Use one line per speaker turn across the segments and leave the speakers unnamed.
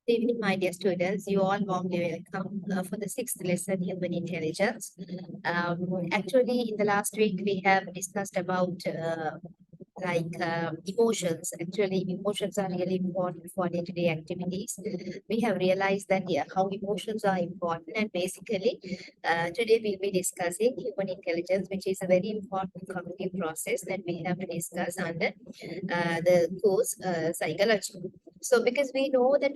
Good evening, my dear students. You all warmly welcome for the sixth lesson, Human Intelligence. Actually, in the last week, we have discussed about emotions. Actually, emotions are really important for day-to-day activities. We have realized that how emotions are important, and basically, today we'll be discussing human intelligence, which is a very important cognitive process that we have to discuss under the course psychology. So, because we know that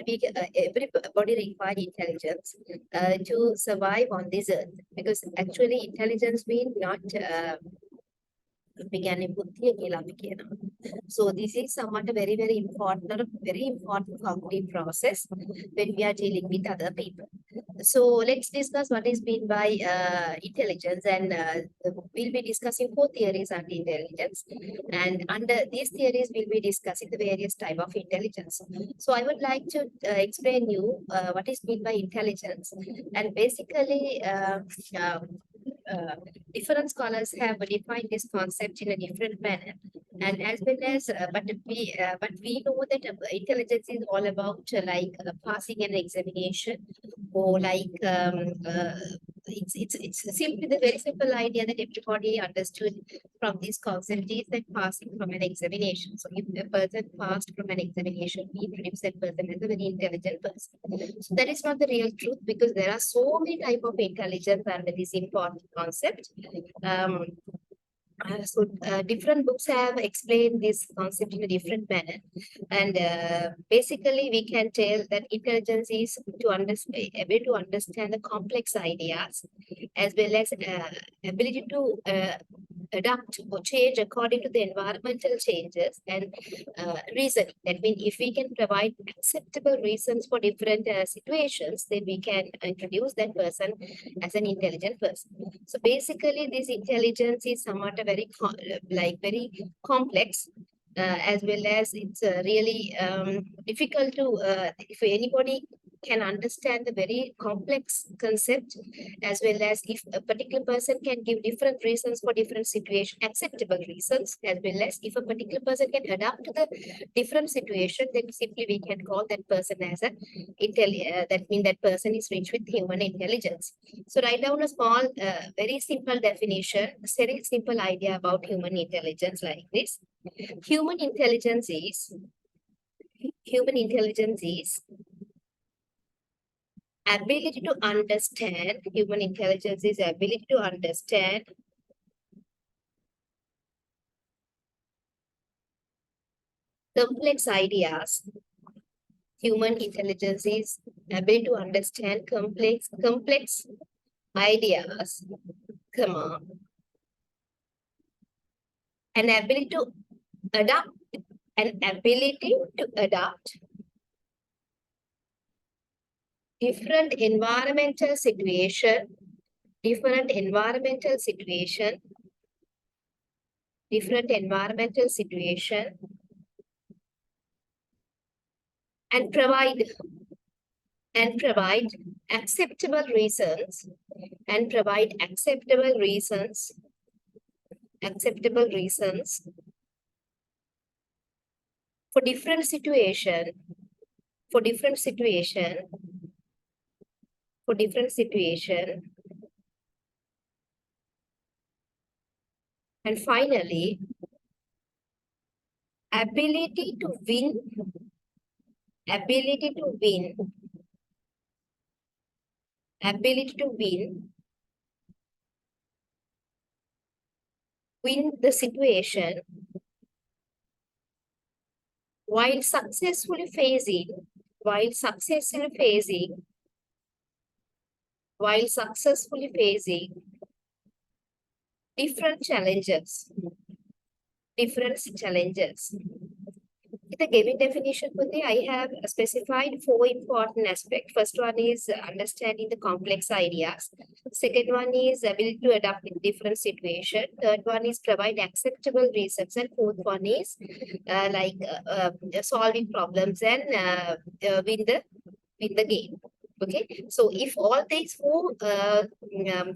everybody requires intelligence to survive on this earth, because actually intelligence means not began a so this is somewhat a very important cognitive process when we are dealing with other people. So let's discuss what is meant by intelligence, and we'll be discussing four theories on intelligence. And under these theories, we'll be discussing the various type of intelligence. So I would like to explain you what is meant by intelligence, and basically. Uh, Different scholars have defined this concept in a different manner, and as well as but we know that intelligence is all about passing an examination, or it's simply the very simple idea that everybody understood from this concept is that passing from an examination. So if a person passed from an examination, we introduce that person as a very intelligent person. So that is not the real truth, because there are so many type of intelligence under this important concept. Um, Different books have explained this concept in a different manner, and basically we can tell that intelligence is to understand, able to understand the complex ideas, as well as ability to adapt or change according to the environmental changes, and reasoning. That means if we can provide acceptable reasons for different situations, then we can introduce that person as an intelligent person. So basically, this intelligence is somewhat a very complex, as well as it's really difficult to, if anybody can understand the very complex concept, as well as if a particular person can give different reasons for different situation, acceptable reasons, as well as if a particular person can adapt to the different situation, then simply we can call that person as a that means that person is rich with human intelligence. So write down a small, very simple definition, very simple idea about human intelligence like this. Human intelligence is ability to understand. Human intelligence is ability to understand complex ideas. Human intelligence is ability to understand complex ideas, comma, an ability to adapt, an ability to adapt different environmental situation, different environmental situation, and provide acceptable reasons, for different situation, for different situation, and finally, ability to win, ability to win, win the situation while successfully facing, while successfully facing different challenges. In the given definition, Puti, I have specified four important aspects. First one is understanding the complex ideas. Second one is ability to adapt in different situations. Third one is provide acceptable reasons. And fourth one is solving problems and win the game. Okay, so if all these four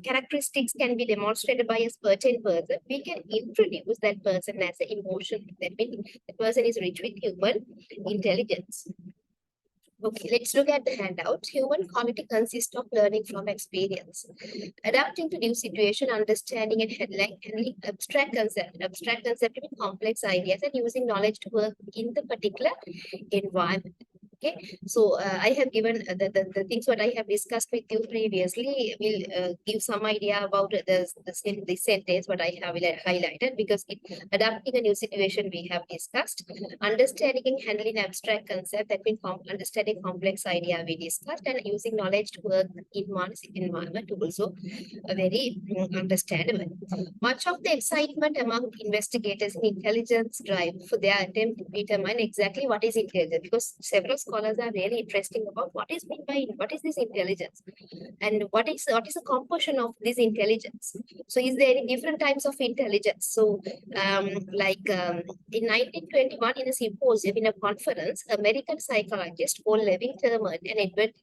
characteristics can be demonstrated by a certain person, we can introduce that person as an emotion. That means the person is rich with human intelligence. Okay, let's look at the handout. Human quality consists of learning from experience, adapting to new situation, understanding and handling abstract concept with complex ideas, and using knowledge to work in the particular environment. Okay, so I have given the things what I have discussed with you previously. Will give some idea about the sentence what I have highlighted, because it adapting a new situation we have discussed, understanding and handling abstract concept, that means understanding complex idea we discussed, and using knowledge to work in one's environment also a very understandable. Much of the excitement among investigators in intelligence drive for their attempt to determine exactly what is intelligence, because several scholars are really interesting about what is meant by what is this intelligence, and what is the composition of this intelligence. So is there any different types of intelligence? So in 1921, in a symposium, in a conference, American psychologists Paul Leving Terman and Edward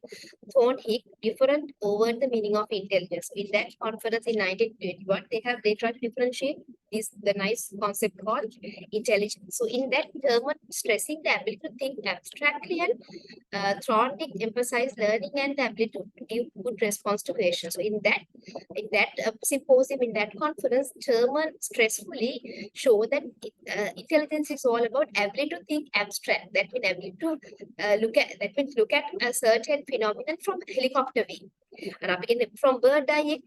Thornhick different over the meaning of intelligence. In that conference in 1921, they try to differentiate the nice concept called intelligence. So in that term, stressing the ability to think abstractly, and Thorndike emphasized learning and the ability to give good response to questions. So in that symposium, in that conference, Thurman stressfully showed that intelligence is all about ability to think abstract. That means ability to look at a certain phenomenon from helicopter view. From bird eye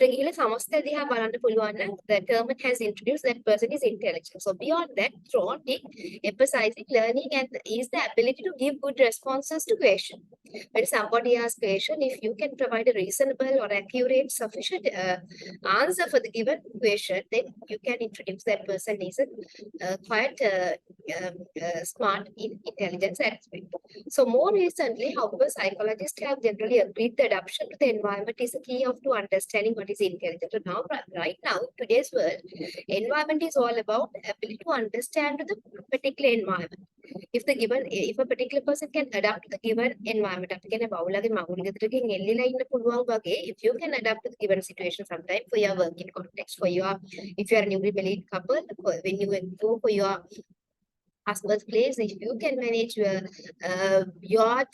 ගිහිල්ලා සමස්තය දිහා බලන්න පුළුවන් නම් the term has introduced that person is intelligent. So beyond that, Thorndike emphasizing learning and is the ability to give good responses to question. When somebody asks question, if you can provide a reasonable or accurate, sufficient answer for the given question, then you can introduce that person is quite smart in intelligence aspect. So more recently, however, psychologists have generally agreed that adaptation to the environment is the key of to understanding what is intelligence. So now, right now, today's world, environment is all about ability to understand the particular environment. If a particular person can adapt to the given environment, if you can adapt to the given situation sometime for your working context, if you are a newly married couple, when you go for your husband's place, if you can manage your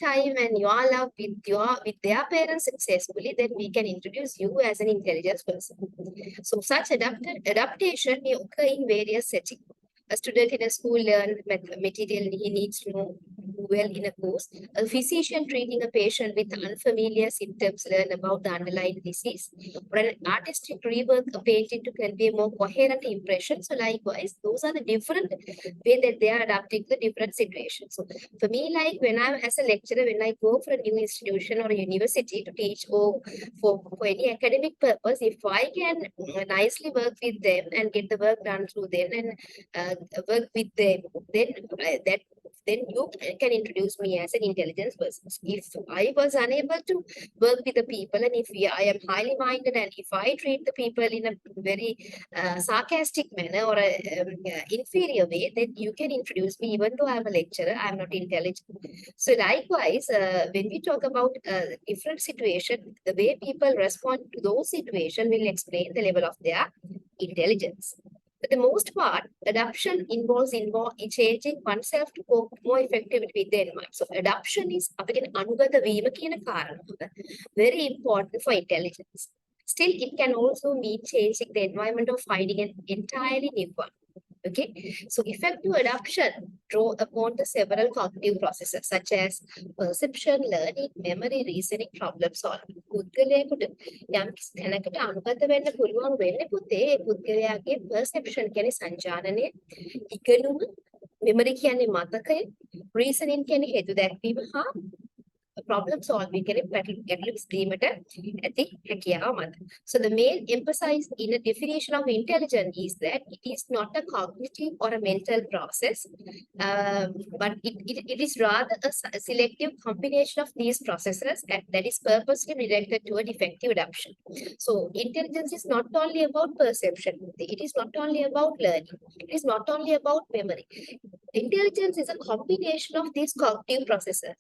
time and your love with their parents successfully, then we can introduce you as an intelligent person. So such adaptation may occur in various settings. A student in a school learn material he needs to know well in a course. A physician treating a patient with unfamiliar symptoms learn about the underlying disease. Or an artistic rework a painting to convey more coherent impression. So likewise, those are the different way that they are adapting to the different situations. So for me, like when I'm as a lecturer, when I go for a new institution or a university to teach or for any academic purpose, if I can nicely work with them and get the work done through them and work with them, then you can introduce me as an intelligence person. If I was unable to work with the people, and if I am highly minded, and if I treat the people in a very sarcastic manner or inferior way, then you can introduce me, even though I'm a lecturer, I'm not intelligent. So likewise, when we talk about different situation, the way people respond to those situations will explain the level of their intelligence. For the most part, adaptation involves in changing oneself to cope more effectively with the environment. So adaptation is අනුගත වීම කියන කාරණාව very important for intelligence. Still, it can also mean changing the environment or finding an entirely new one. Okay, so effective adaptation draw upon the several cognitive processes such as perception, learning, memory, reasoning, problem solving. පුද්ගලයාට යම් කිසි තැනකට අනුගත වෙන්න පුළුවන් වෙන්නේ පුතේ ඒ පුද්ගලයාගේ perception කියන්නේ සංජානනය, ඉගෙනුම, memory කියන්නේ මතකය, reasoning කියන්නේ හේතු දැක්වීම හා problem solving ගැටලු විසඳීමට ඇති හැකියාව මත. So the main emphasis in a definition of intelligence is that it is not a cognitive or a mental process, but it is rather a selective combination of these processes that is purposely directed toward effective adaptation. So intelligence is not only about perception, it is not only about learning, it is not only about memory. Intelligence is a combination of these cognitive processes.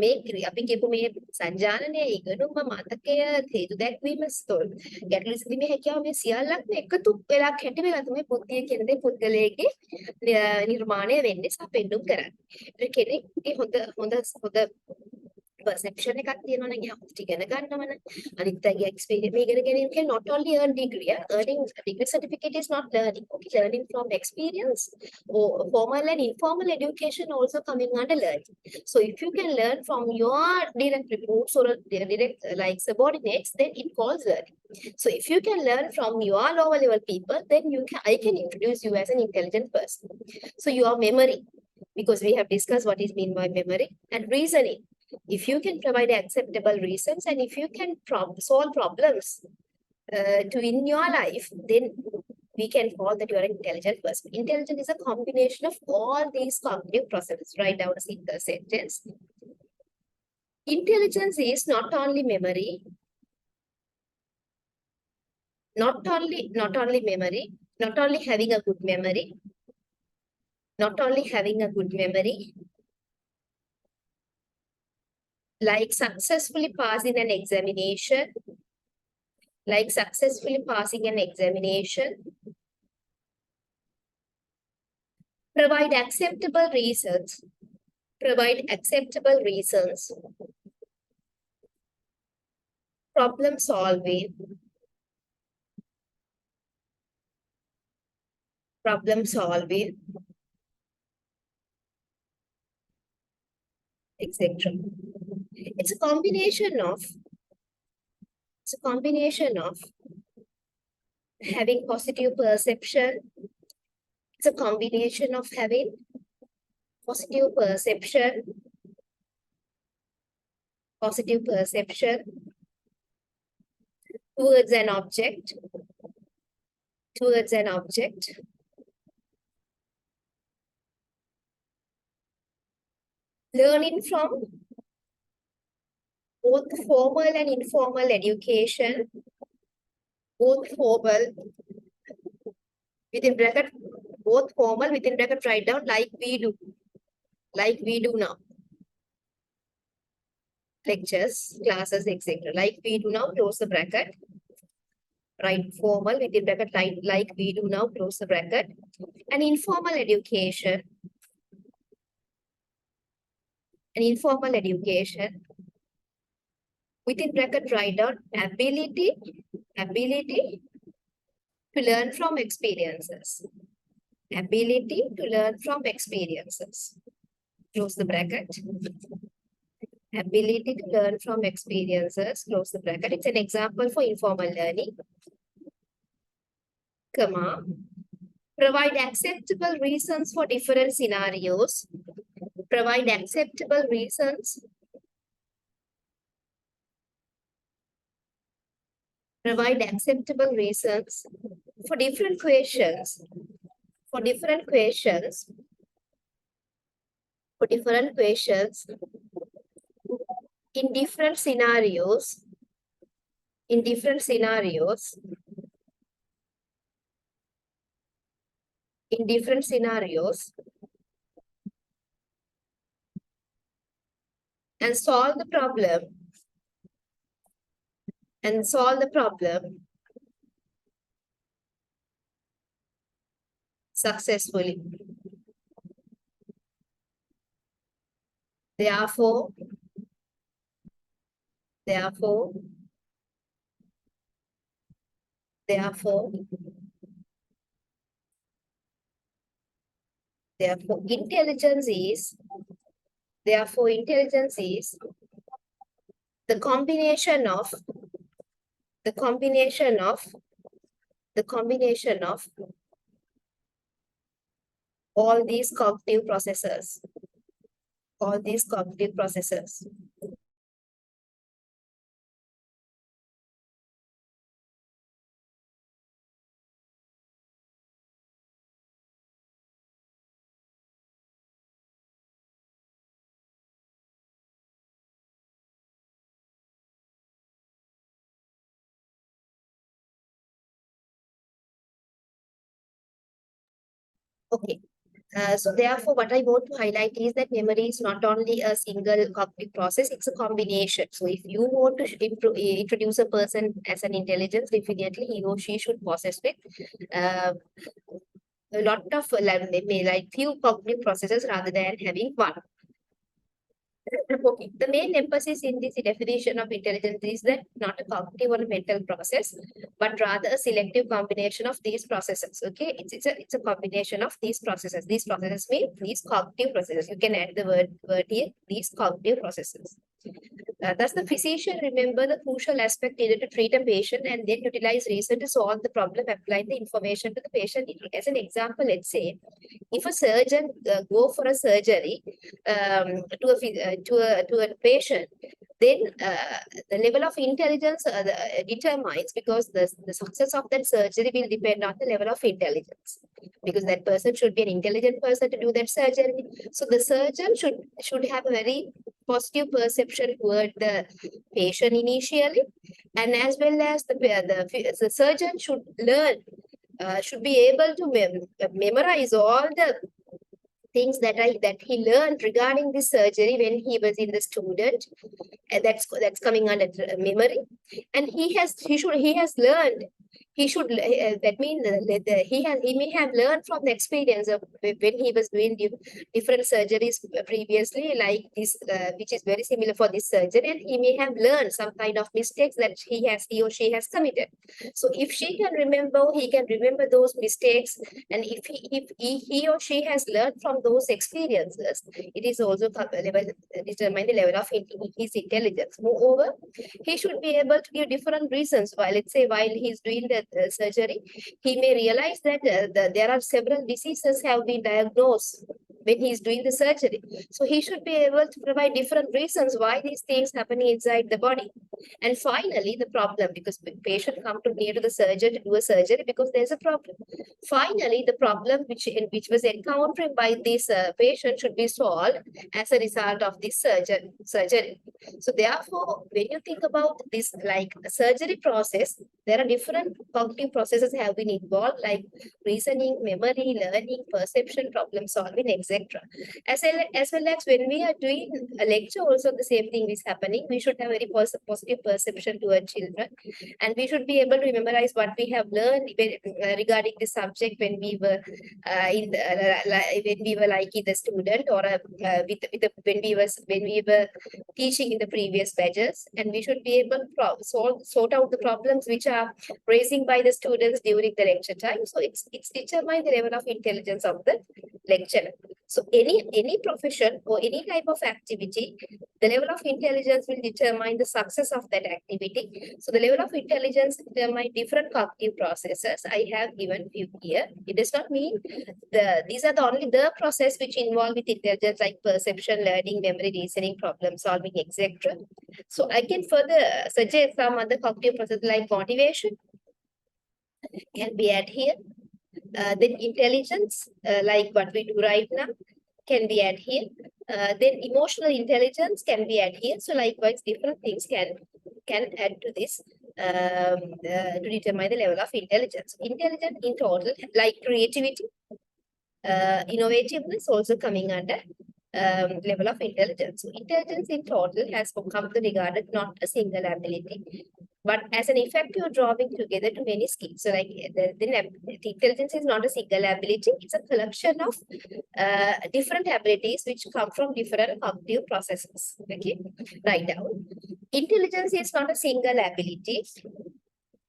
මේ අපි කියපු මේ සංජානනය ඉගෙනුම මතකය හේතු දැක්වීම ස්තෝල් ගැටලු විසඳීමේ හැකියාව මේ සියල්ලක්ම එකතු වෙලා කැටි වෙලා තමයි බුද්ධිය කියන දේ පුද්ගලයාගේ නිර්මාණය වෙන්නේ සහ පෙන්නුම් කරන්නේ. ඒක කෙනෙක්ගේ හොඳ perception එකක් තියෙනවා නම් එයා හොඳට ඉගෙන ගන්නවනේ අනිත් අයගේ experience මේ ඉගෙන ගැනීම කියන්නේ not only earn degree earning degree certificate is not learning okay learning from experience or formal and informal education also coming under learning so if you can learn from your direct reports or direct like subordinates then it calls learning so if you can learn from your lower level people then I can introduce you as an intelligent person so your memory because we have discussed what is mean by memory and reasoning if you can provide acceptable reasons and if you can solve problems to in your life, then we can call that you are an intelligent person. Intelligence is a combination of all these cognitive processes. Write down a single sentence. Intelligence is not only memory, not only memory, not only having a good memory, not only having a good memory, like successfully passing an examination, like successfully passing an examination, provide acceptable reasons, problem solving, etc. It's a combination of having positive perception. It's a combination of having positive perception towards an object, learning from both formal and informal education, both formal within bracket, write down like we do now. Lectures, classes, etc. Like we do now, close the bracket. Write formal within bracket, like we do now, close the bracket. And informal education, within bracket, write down ability to learn from experiences. Close the bracket. Ability to learn from experiences, close the bracket. It's an example for informal learning. Comma. Provide acceptable reasons for different scenarios. Provide acceptable reasons. Provide acceptable reasons for different questions. In different scenarios, and solve the problem successfully. Therefore, intelligence is the combination of all these cognitive processes. Okay. So therefore, what I want to highlight is that memory is not only a single cognitive process, it's a combination. So if you want to introduce a person as an intelligence, definitely he or she should possess with uh, a lot of like few cognitive processes rather than having one. Okay. The main emphasis in this definition of intelligence is that not a cognitive or a mental process, but rather a selective combination of these processes. Okay, it's a combination of these processes. These processes mean these cognitive processes. You can add the word here. These cognitive processes. Thus, the physician remember the crucial aspect needed to treat a patient and then utilize reason to solve the problem, applying the information to the patient. As an example, let's say if a surgeon go for a surgery to a patient, then the level of intelligence determines, because the success of that surgery will depend on the level of intelligence, because that person should be an intelligent person to do that surgery. So the surgeon should have a very positive perception toward the patient initially, and as well as the surgeon should learn should be able to memorize all the things that he learned regarding this surgery when he was in the student, and that's coming under memory. And he has learned, that means he may have learned from the experience of when he was doing different surgeries previously, like this, which is very similar for this surgery, and he may have learned some kind of mistakes that he or she has committed. So if she can remember, he can remember those mistakes, and if he or she has learned from those experiences, it is also determine the level of his intelligence. Moreover, he should be able to give different reasons why, let's say, while he's doing the surgery, he may realize that there are several diseases have been diagnosed when he's doing the surgery. So he should be able to provide different reasons why these things happening inside the body. And finally, the problem, because the patient come to near to the surgeon to do a surgery because there's a problem. Finally, the problem which was encountered by this patient should be solved as a result of this surgery. So therefore, when you think about this like surgery process, there are different cognitive processes have been involved, like reasoning, memory, learning, perception, problem solving, etc. As well as when we are doing a lecture, also the same thing is happening. We should have very positive perception toward children, and we should be able to memorize what we have learned regarding the subject when we were when we were like the student, or when we were teaching in the previous batches, and we should be able to sort out the problems which are raising by the students during the lecture time. So it's determine the level of intelligence of the lecturer. So any profession or any type of activity, the level of intelligence will determine the success of that activity. So the level of intelligence determine different cognitive processes. I have given few here. It does not mean these are the process which involve with intelligence, like perception, learning, memory, reasoning, problem solving, etc. So I can further suggest some other cognitive processes like motivation can be added here. Then intelligence, like what we do right now, can be added here. Then emotional intelligence can be added here. So likewise, different things can add to this to determine the level of intelligence. Intelligence in total, like creativity, innovativeness also coming under level of intelligence. So intelligence in total has become regarded not a single ability, but as an effective drawing together to many skills. So like the intelligence is not a single ability, it's a collection of different abilities which come from different cognitive processes. Okay, write down. Intelligence is not a single ability.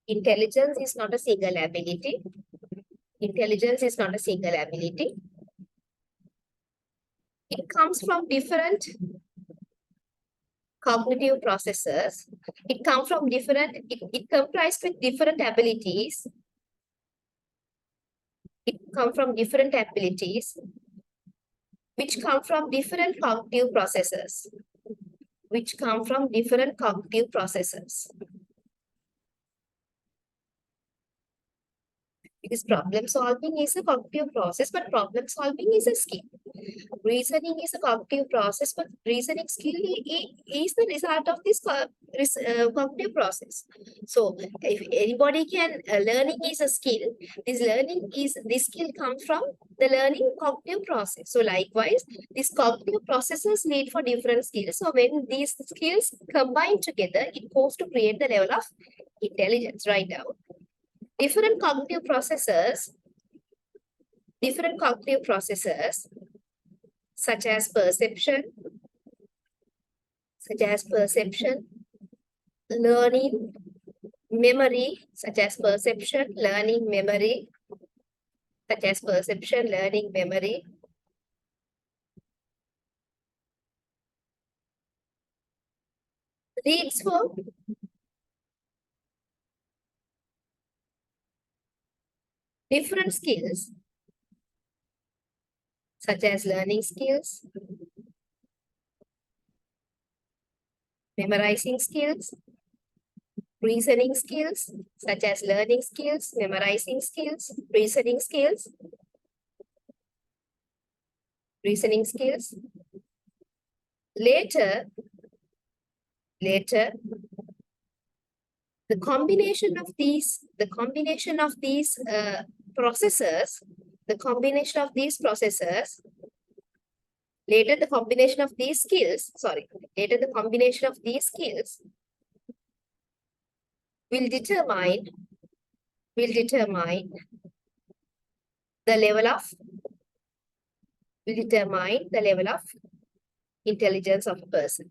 Intelligence is not a single ability. Intelligence is not a single ability. It comes from different cognitive processes. It comes from it comprises with different abilities. It comes from different abilities which come from different cognitive processes. Which come from different cognitive processes. This problem solving is a cognitive process, but problem solving is a skill. Reasoning is a cognitive process, but reasoning skill is the result of this cognitive process. So, if anybody can, learning is a skill. This skill comes from the learning cognitive process. So, likewise, these cognitive processes need for different skills. So, when these skills combine together, it goes to create the level of intelligence. Right now, different cognitive processes, such as perception, learning, memory, such as perception, learning, memory, leads for different skills, such as learning skills, memorizing skills, reasoning skills, such as learning skills, memorizing skills, reasoning skills. Later, the combination of these processes, later the combination of these skills, will determine the level of intelligence of a person.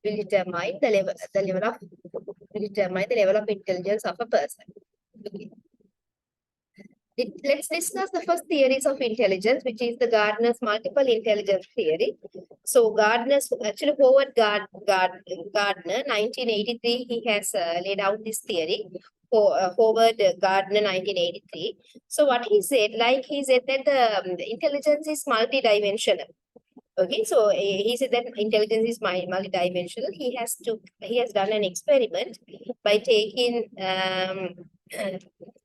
Will determine the level of intelligence of a person. Okay. Let's discuss the first theories of intelligence, which is the Gardner's multiple intelligence theory. So Gardner, 1983, he has laid out this theory. Howard Gardner, 1983. So what he said, that the intelligence is multidimensional. Okay, so he said that intelligence is multidimensional. He has done an experiment by taking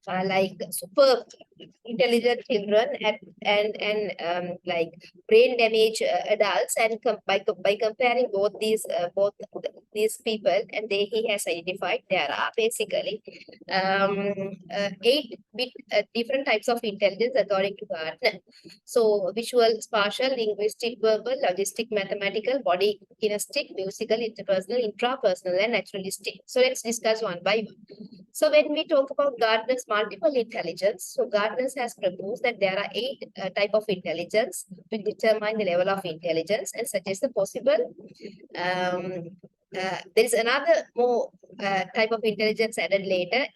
like super intelligent children and like brain damaged adults, and by comparing both these people, and he has identified there are basically 8 different types of intelligence according to Gardner. So visual, spatial, linguistic, verbal, logistic, mathematical, body, kinesthetic, musical, interpersonal, intrapersonal, and naturalistic. So let's discuss one by one. So when we talk about Gardner's multiple intelligence, so Gardner has proposed that there are 8 type of intelligence to determine the level of intelligence and suggest the possible. There is another more type of intelligence added later.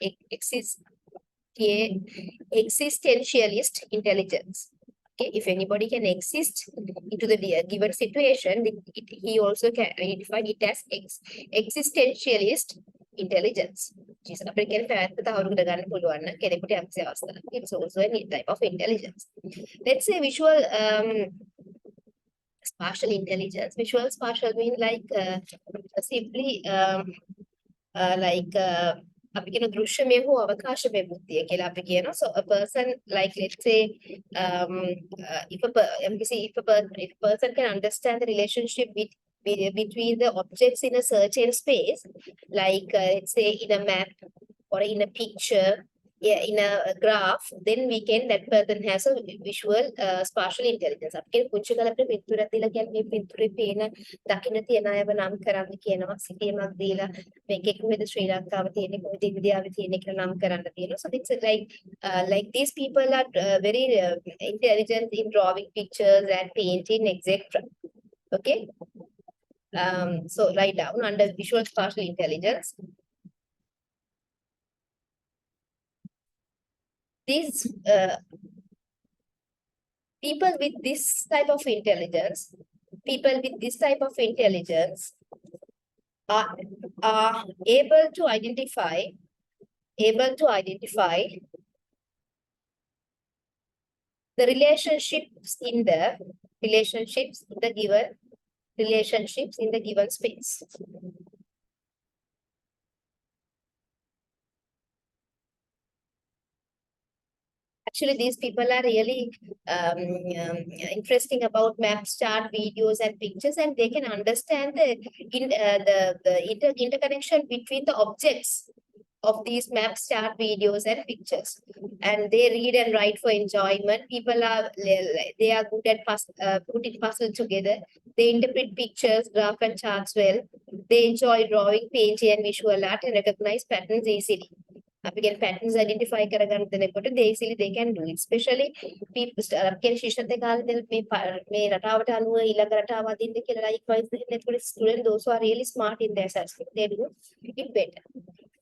Existentialist intelligence. Okay, if anybody can exist into the given situation, he also can identify it as existentialist intelligence. It's also a type of intelligence. Let's say visual spatial intelligence. Visual spatial mean like simply like අපි කියන දෘශ්‍යමය හෝ අවකාශමය බුද්ධිය කියලා අපි කියනවා. So a person, like let's say if a person can understand the relationship between the objects in a certain space, like let's say in a map or in a picture, yeah, in a graph, then that person has a visual spatial intelligence. අපි කියන පුංචි කාලේ අපිට පින්තූරයක් දීලා කියන්නේ මේ පින්තූරේ පේන දකින්න තියෙන අයව නම් කරන්න කියනවා. සිතියමක් දීලා මේකේ කොහෙද ශ්‍රී ලංකාව තියෙන්නේ, කොහෙද ඉන්දියාවේ තියෙන්නේ කියලා නම් කරන්න තියෙනවා. So it's like these people are very intelligent in drawing pictures and painting, etc. Okay. So write down under visual spatial intelligence. These people with this type of intelligence are able to identify the relationships in the given space. Actually, these people are really interesting about maps, chart, videos, and pictures, and they can understand the interconnection between the objects of these maps, chart, videos, and pictures. And they read and write for enjoyment. People are they are good at putting puzzle together. They interpret pictures, graph, and charts well. They enjoy drawing, painting, and visual art, and recognize patterns easily. We can patterns identify කරගන්න දෙනකොට they easily they can do it. Especially people කියන ශිෂ්‍යත්ව කාලේ මේ රටාවට අනුව ඊළඟ රටාව අදින්න කියලා likewise දෙනකොට student those who are really smart in their subject they do it better.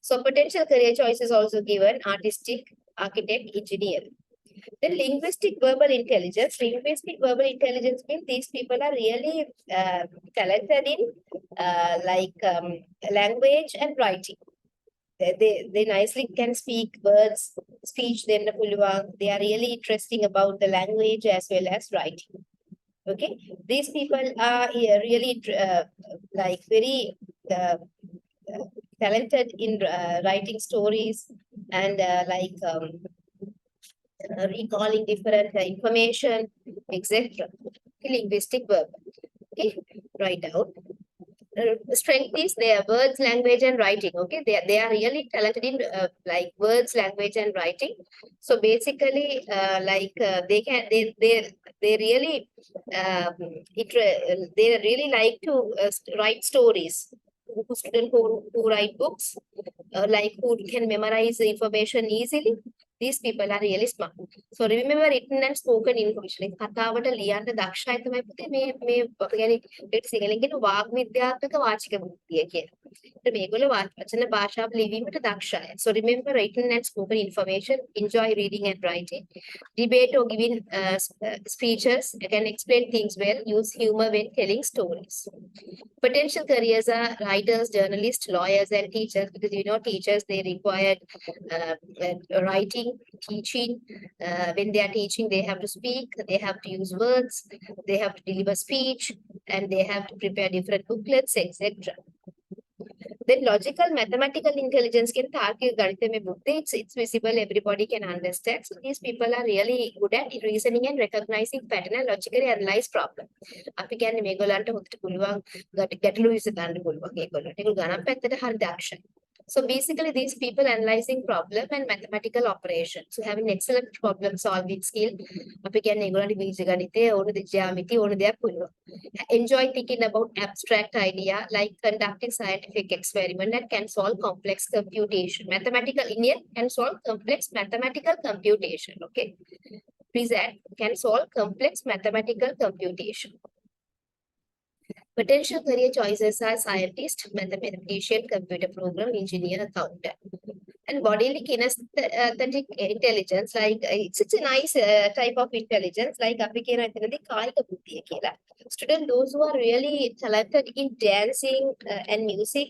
So potential career choices also given: artistic, architect, engineer. Then linguistic verbal intelligence. Linguistic verbal intelligence means these people are really talented in language and writing. They nicely can speak words, speech. Then they are really interesting about the language as well as writing. Okay, these people are really very talented in writing stories and recalling different information, etc. Linguistic verb. Okay, write down. Strength is their words, language, and writing. Okay, they are really talented in words, language, and writing. So basically, they really they really like to write stories. Students who write books, who can memorize the information easily. These people are really smart. So remember written and spoken information. කතාවට ලියන්න දක්ෂයි තමයි පුතේ මේ يعني ඒත් සිංහලෙන් කියන වාග් විද්‍යාත්මක වාචික බුද්ධිය කියලා. ඒත් මේගොල්ලෝ වචන භාෂාව ලිවීමට දක්ෂයි. So remember written and spoken information. Enjoy reading and writing. Debate or giving speeches. You can explain things well. Use humor when telling stories. Potential careers are writers, journalists, lawyers, and teachers, because teachers they require writing, teaching. When they are teaching, they have to speak, they have to use words, they have to deliver speech, and they have to prepare different booklets, etc. Then logical, mathematical intelligence can it's visible, everybody can understand. So these people are really good at reasoning and recognizing pattern and logically analyze problem. අපි කියන්නේ මේගොල්ලන්ට හොඳට පුළුවන් ගැටලු විසඳන්න පුළුවන් ඒගොල්ලන්ට. ඒගොල්ලෝ ගණන් පැත්තට හරි දක්ෂයි. So basically these people analyzing problem and mathematical operations. So having excellent problem solving skill. අපි කියන්නේ ඒගොල්ලන්ට බීජගණිතය ඕන geometry ඕන දෙයක් පුළුවන්. Enjoy thinking about abstract idea like conducting scientific experiment that can solve complex computation. Mathematical Indian can solve complex mathematical computation. Okay, please add can solve complex mathematical computation. Potential career choices are scientist, mathematician, computer program, engineer, accountant. And bodily kinesthetic intelligence, it's a nice type of intelligence, like students, those who are really talented in dancing and music,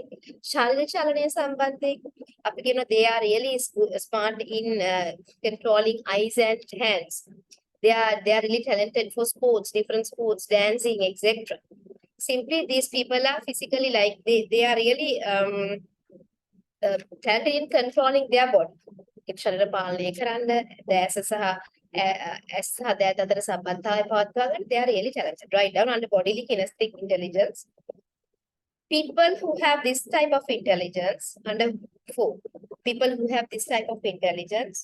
they are really smart in controlling eyes and hands. They are really talented for sports, different sports, dancing, etc. Simply, these people are physically they are really talented in controlling their body. ශරීර පාලනය කරන්න, දැස සහ ඇස් සහ දෑත් අතර සම්බන්ධතාවය පවත්වා ගන්න, they are really talented. Write down under bodily kinesthetic intelligence. People who have this type of intelligence, under 4, people who have this type of intelligence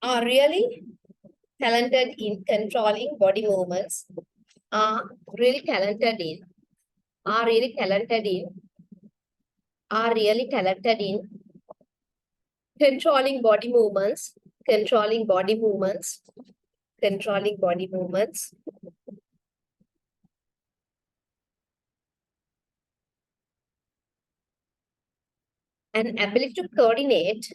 are really talented in controlling body movements, are really talented in controlling body movements, and ability to coordinate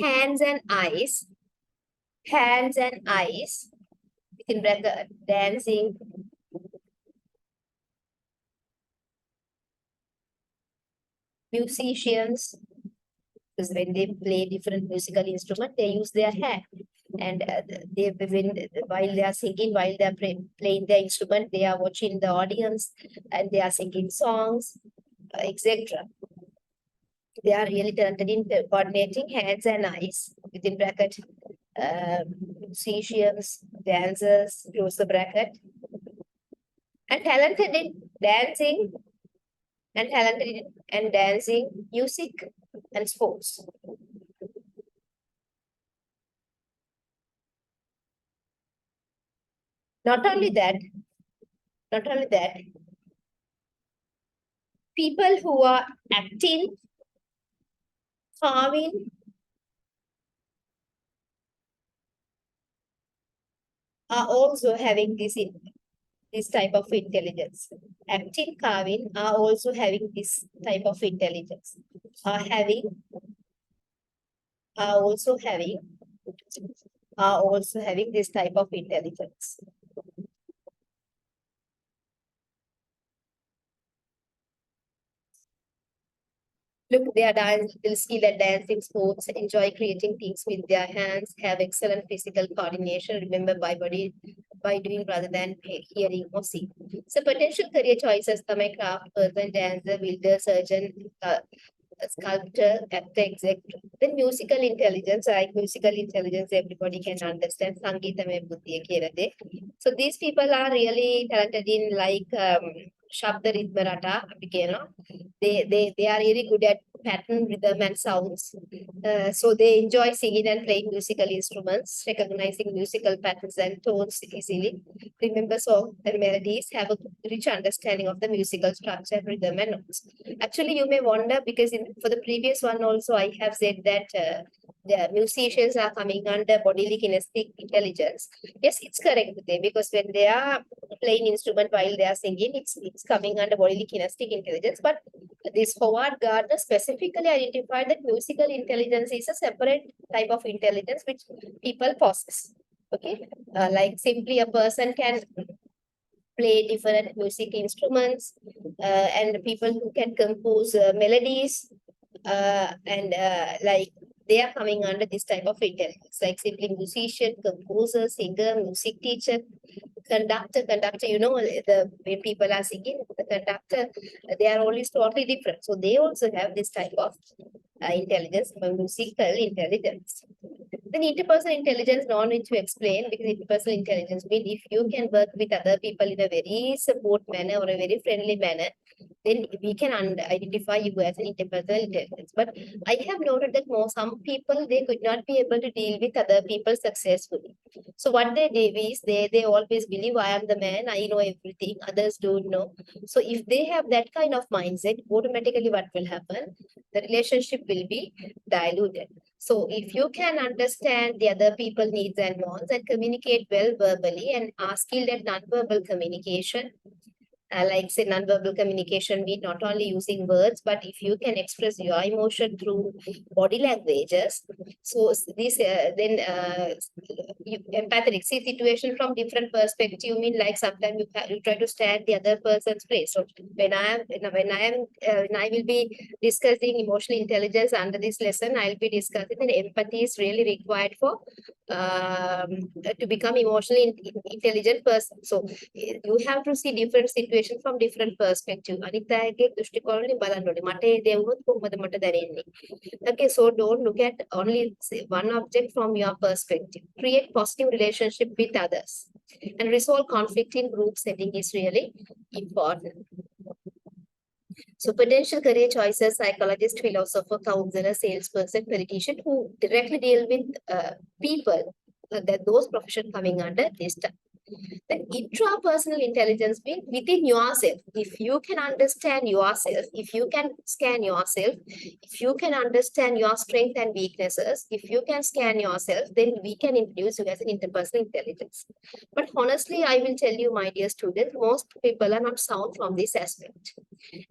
hands and eyes, within bracket, dancing, musicians, because when they play different musical instruments, they use their hand. And while they are singing, while they are playing their instrument, they are watching the audience and they are singing songs, etc. They are really talented in coordinating hands and eyes, within bracket, musicians, dancers, close the bracket, and talented in dancing, music, and sports. Not only that, not only that, people who are acting, farming, are also having this type of intelligence. Active carving are also having this type of intelligence. Are having are also having this type of intelligence. Look, they are skilled at dancing, sports, enjoy creating things with their hands, have excellent physical coordination, remember by doing rather than hearing or seeing. So potential career choices, the craft person, dancer, builder, surgeon, sculptor, actor, exec. Then musical intelligence, like musical intelligence, everybody can understand. Sangeetame buddhiya කියරදේ. So these people are really talented in like Shabda Ritma Rata, they are really good at pattern, rhythm, and sounds. So they enjoy singing and playing musical instruments, recognizing musical patterns and tones easily. Remember songs and melodies, have a rich understanding of the musical structure, rhythm, and notes. Actually, you may wonder because for the previous one also, I have said that the musicians are coming under bodily kinesthetic intelligence. Yes, it's correct there because when they are playing instrument while they are singing, it's coming under bodily kinesthetic intelligence. But this Howard Gardner specifically identified that musical intelligence is a separate type of intelligence which people possess. Okay, like simply a person can play different music instruments, and people who can compose melodies, and like they are coming under this type of intelligence, like simply musician, composer, singer, music teacher, conductor, when people are singing, the conductor, they are always totally different. So they also have this type of intelligence, musical intelligence. Then interpersonal intelligence, no need to explain because interpersonal intelligence means if you can work with other people in a very support manner or a very friendly manner, then we can identify you as an interpersonal intelligence. But I have noted that some people they could not be able to deal with other people successfully. So what they do is they always believe I am the man, I know everything, others don't know. So if they have that kind of mindset, automatically what will happen? The relationship will be diluted. So if you can understand the other people needs and wants and communicate well verbally and are skilled at non-verbal communication, like say non-verbal communication mean not only using words, but if you can express your emotion through body languages. So this then empathetic, see situation from different perspective mean like sometimes you try to stand the other person's place. So when I will be discussing emotional intelligence under this lesson, I'll be discussing that empathy is really required for to become emotionally intelligent person. So you have to see different situations from different perspective. අනිත් අයගේ දෘෂ්ටි කෝණ වලින් බලන්න ඕනේ. මට ඒ දේ වුණොත් කොහොමද මට දැනෙන්නේ? Okay, so don't look at only one object from your perspective. Create positive relationship with others and resolve conflict in group setting is really important. So potential career choices, psychologist, philosopher, counselor, salesperson, politician who directly deal with people, that those professions coming under this term. Then intrapersonal intelligence means within yourself. If you can understand yourself, if you can scan yourself, if you can understand your strengths and weaknesses, if you can scan yourself, then we can introduce you as an interpersonal intelligence. But honestly, I will tell you, my dear students, most people are not sound from this aspect.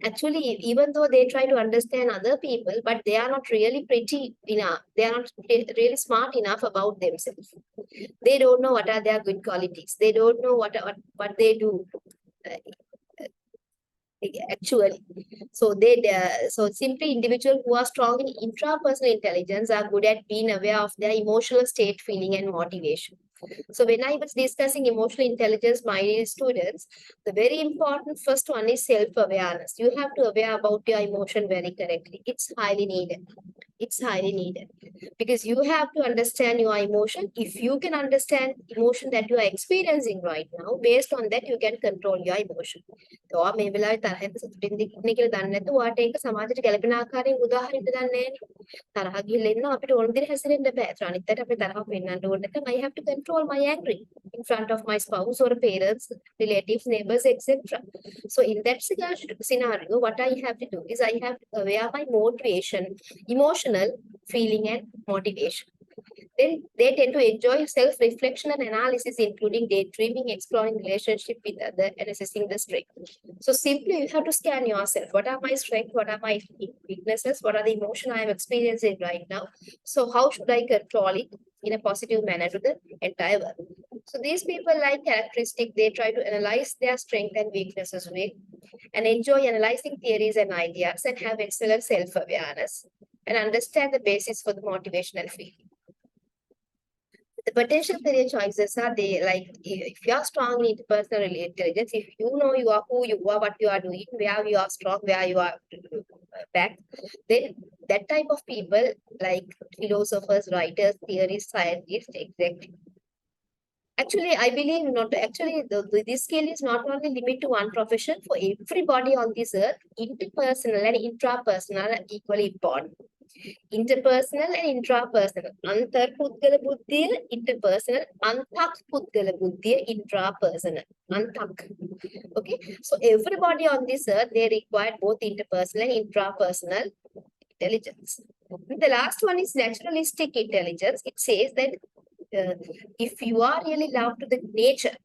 Actually, even though they try to understand other people, but they are not really pretty enough. They are not really smart enough about themselves. They don't know what are their good qualities. They don't know what they do uh, actually. So so simply individuals who are strong in intrapersonal intelligence are good at being aware of their emotional state, feeling, and motivation. So when I was discussing emotional intelligence, my students, the very important first one is self-awareness. You have to aware about your emotion very correctly. It's highly needed. It's highly needed because you have to understand your emotion. If you can understand emotion that you are experiencing right now, based on that you can control your emotion. So මේ වෙලාවේ තරහෙන් සතුටින් ඉන්නේ කියලා දන්නේ නැත්නම් ඔයාට ඒක සමාජයට ගැලපෙන ආකාරයෙන් උදාහරණ දන්නේ නැහැ. තරහ ගිහලා ඉන්නවා අපිට ඕන විදිහට හැසිරෙන්න බෑ. අනිත් අයට අපි තරහ පෙන්නන්න ඕන නැත්නම් I have to control my anger in front of my spouse or parents, relatives, neighbors, etc. So in that scenario, what I have to do is I have to aware my motivation, emotional, feeling and motivation. Then they tend to enjoy self-reflection and analysis, including daydreaming, exploring relationship with others, and assessing the strength. So simply you have to scan yourself. What are my strengths? What are my weaknesses? What are the emotion I am experiencing right now? So how should I control it in a positive manner to the entire world? So these people like characteristic, they try to analyze their strength and weaknesses with and enjoy analyzing theories and ideas and have excellent self-awareness and understand the basis for the motivational feeling. The potential career choices are they like if you are strong in interpersonal intelligence, if you know you are who you are, what you are doing, where you are strong, where you are back, then that type of people like philosophers, writers, theorists, scientists, exactly. Actually, I believe not. Actually, this skill is not only limited to one profession. For everybody on this earth, interpersonal and intrapersonal are equally important. Interpersonal and intrapersonal. Antarpudgala buddhiya, interpersonal. Antak pudgala buddhiya, intrapersonal. Antak. Okay. So everybody on this earth, they require both interpersonal and intrapersonal intelligence. The last one is naturalistic intelligence. It says that if you are really love to the nature,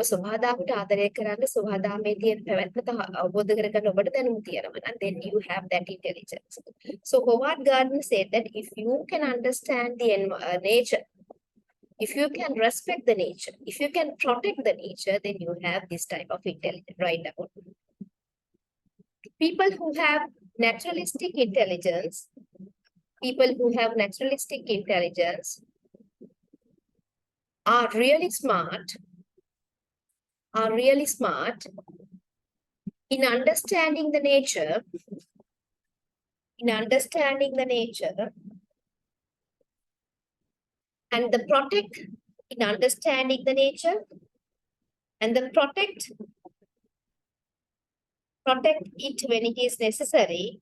ස්වභාවයට ආදරය කරන්න ස්වභාවයේ තියෙන පැවැත්ම අවබෝධ කරගන්න ඔබට දැනුම තියෙනවා and then you have that intelligence. So Howard Gardner said that if you can understand the nature, if you can respect the nature, if you can protect the nature, then you have this type of intelligence right now. People who have naturalistic intelligence, people who have naturalistic intelligence are really smart in understanding the nature, and the protect, in understanding the nature and the protect it when it is necessary,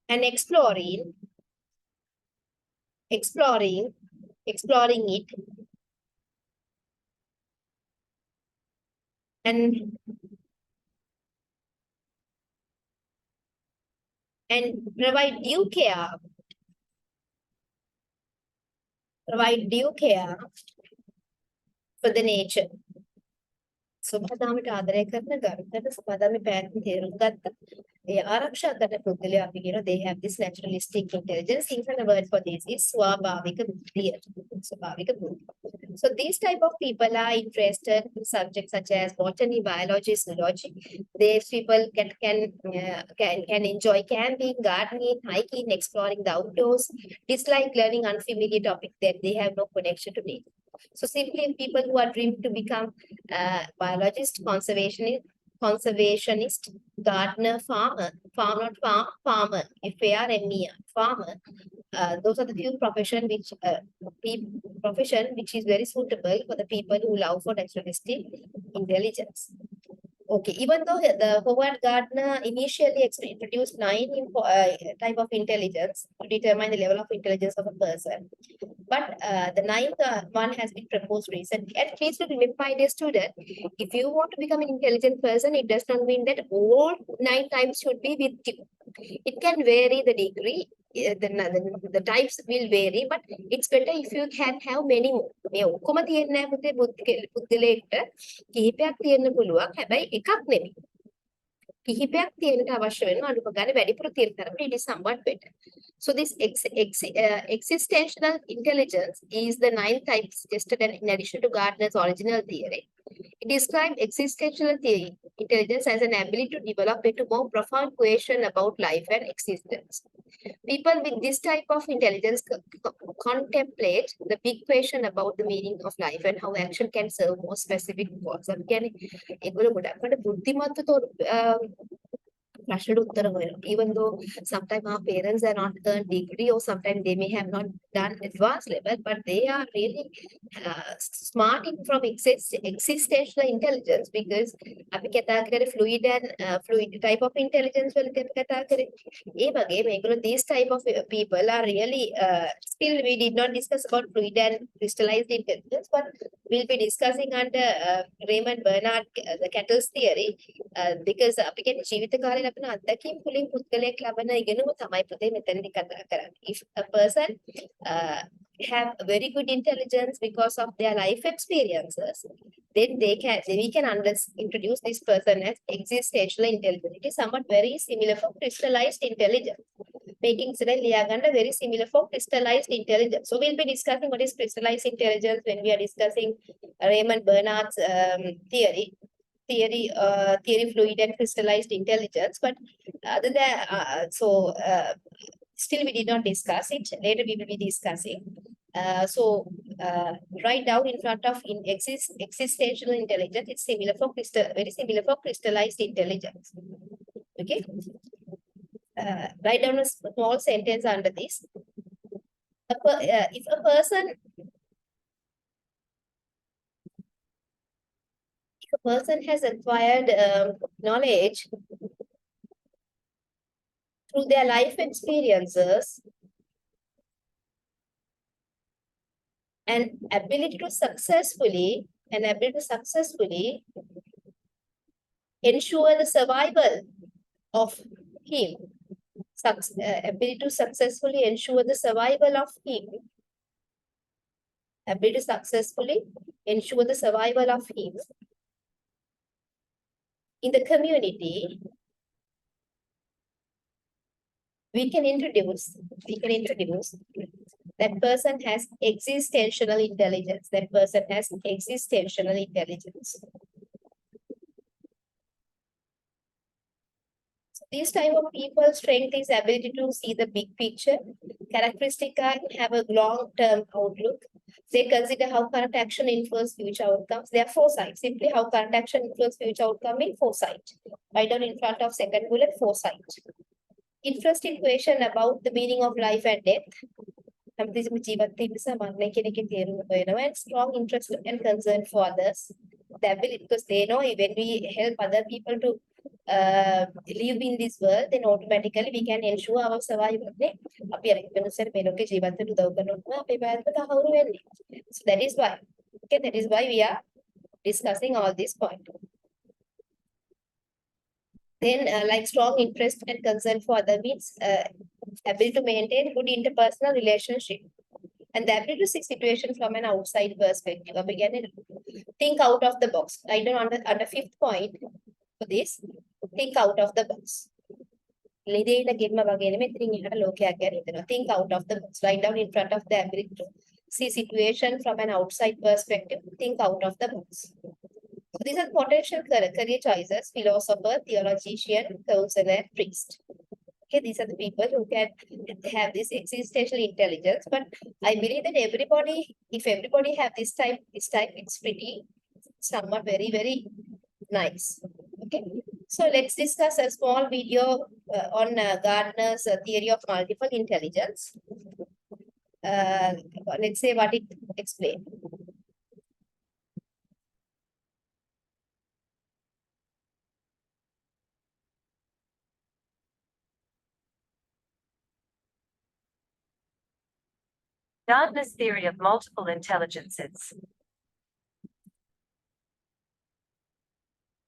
and exploring it and provide due care for the nature. ස්වභාවයට ආදරය කරන ගරුකට ස්වභාවයේ පැවැත්ම තේරුම් ගත්ත ඒ ආරක්ෂා කරන පුද්ගලයා අපි කියනවා they have this naturalistic intelligence. Single word for this is ස්වාභාවික බුද්ධිය. So these type of people are interested in subjects such as botany, biology, zoology. These people can enjoy camping, gardening, hiking, exploring the outdoors, dislike learning unfamiliar topics that they have no connection to nature. So simply people who are dreaming to become biologist, conservationist, gardener, farmer, F-A-R-M-E-R, farmer. Those are the few profession which is very suitable for the people who love for naturalistic intelligence. Okay, even though the Howard Gardner initially introduced 9 type of intelligence to determine the level of intelligence of a person, but the 9th one has been proposed recently. And please remember, my dear student, if you want to become an intelligent person, it does not mean that all 9 types should be with you. It can vary the degree. The types will vary, but it's better if you can have many more. මේ ඔක්කොම තියෙන්නේ නැහැ පුද්ගලයෙක්ට කිහිපයක් තියෙන්න පුළුවන්. හැබැයි එකක් නෙමෙයි. කිහිපයක් තියෙන්න අවශ්‍ය වෙනවා. අනුක ගන්න වැඩිපුර තියෙන තරමට it is somewhat better. So this existential intelligence is the 9th type suggested in addition to Gardner's original theory. It describes existential intelligence as an ability to develop into more profound question about life and existence. People with this type of intelligence contemplate the big question about the meaning of life and how action can serve more specific goals. අපි කියන්නේ ඒගොල්ලෝ ගොඩක් බුද්ධිමත්ව ප්‍රශ්නට උත්තර හොයනවා. Even though sometimes our parents are not earned degree or sometimes they may have not done advanced level, but they are really smart from existential intelligence because අපි කතා කරේ fluid type of intelligence වලට අපි කතා කරේ. ඒ වගේ මේගොල්ලෝ these type of people are really still we did not discuss about fluid and crystallized intelligence, but we'll be discussing under Raymond Bernard the Cattell's theory because අපි කියන්නේ ජීවිත කාලේ ලැබෙන අත්දැකීම් වලින් පුද්ගලයෙක් ලබන ඉගෙනුම තමයි පුතේ මෙතනදී කතා කරන්නේ. If a person have very good intelligence because of their life experiences, then we can introduce this person as existential intelligence. It is somewhat very similar for crystallized intelligence. Making Liaganda very similar for crystallized intelligence. So we'll be discussing what is crystallized intelligence when we are discussing Raymond Bernard's theory fluid and crystallized intelligence, but other than still we did not discuss it. Later we will be discussing. Write down in front of existential intelligence. It's similar for very similar for crystallized intelligence. Okay. Write down a small sentence under this. If a person has acquired knowledge through their life experiences and ability to successfully ensure the survival of him, ability to successfully ensure the survival of him, ability to successfully ensure the survival of him in the community, we can introduce that person has existential intelligence. That person has existential intelligence. So these type of people strength is ability to see the big picture. Characteristic have a long-term outlook. They consider how current action influence future outcomes. They are foresight. Simply how current action influence future outcome in foresight. Write down in front of second bullet, foresight. Interesting question about the meaning of life and death. And strong interest and concern for others. The ability, because they know when we help other people to live in this world, then automatically we can ensure our survival. So that is why. Okay, that is why we are discussing all this point. Then, like strong interest and concern for other means ability to maintain good interpersonal relationship and the ability to see situation from an outside perspective. Think out of the box. I don't under fifth point for this. Think out of the box. Think out of the box. Write down in front of the ability to see situation from an outside perspective. Think out of the box. So these are potential career choices: philosopher, theologian, counselor, and priest. Okay, these are the people who can have this existential intelligence. But I believe that everybody, if everybody have this type, it's pretty somewhat very, very nice. Okay, so let's discuss a small video on Gardner's theory of multiple intelligence. Let's say what it explains.
Gardner's theory of multiple intelligences.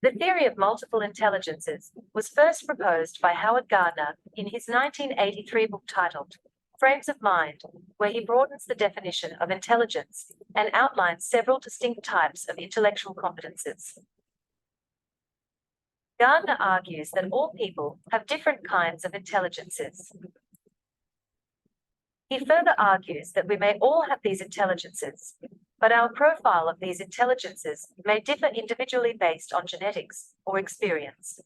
The theory of multiple intelligences was first proposed by Howard Gardner in his 1983 book titled Frames of Mind, where he broadens the definition of intelligence and outlines several distinct types of intellectual competences. Gardner argues that all people have different kinds of intelligences. He further argues that we may all have these intelligences, but our profile of these intelligences may differ individually based on genetics or experience.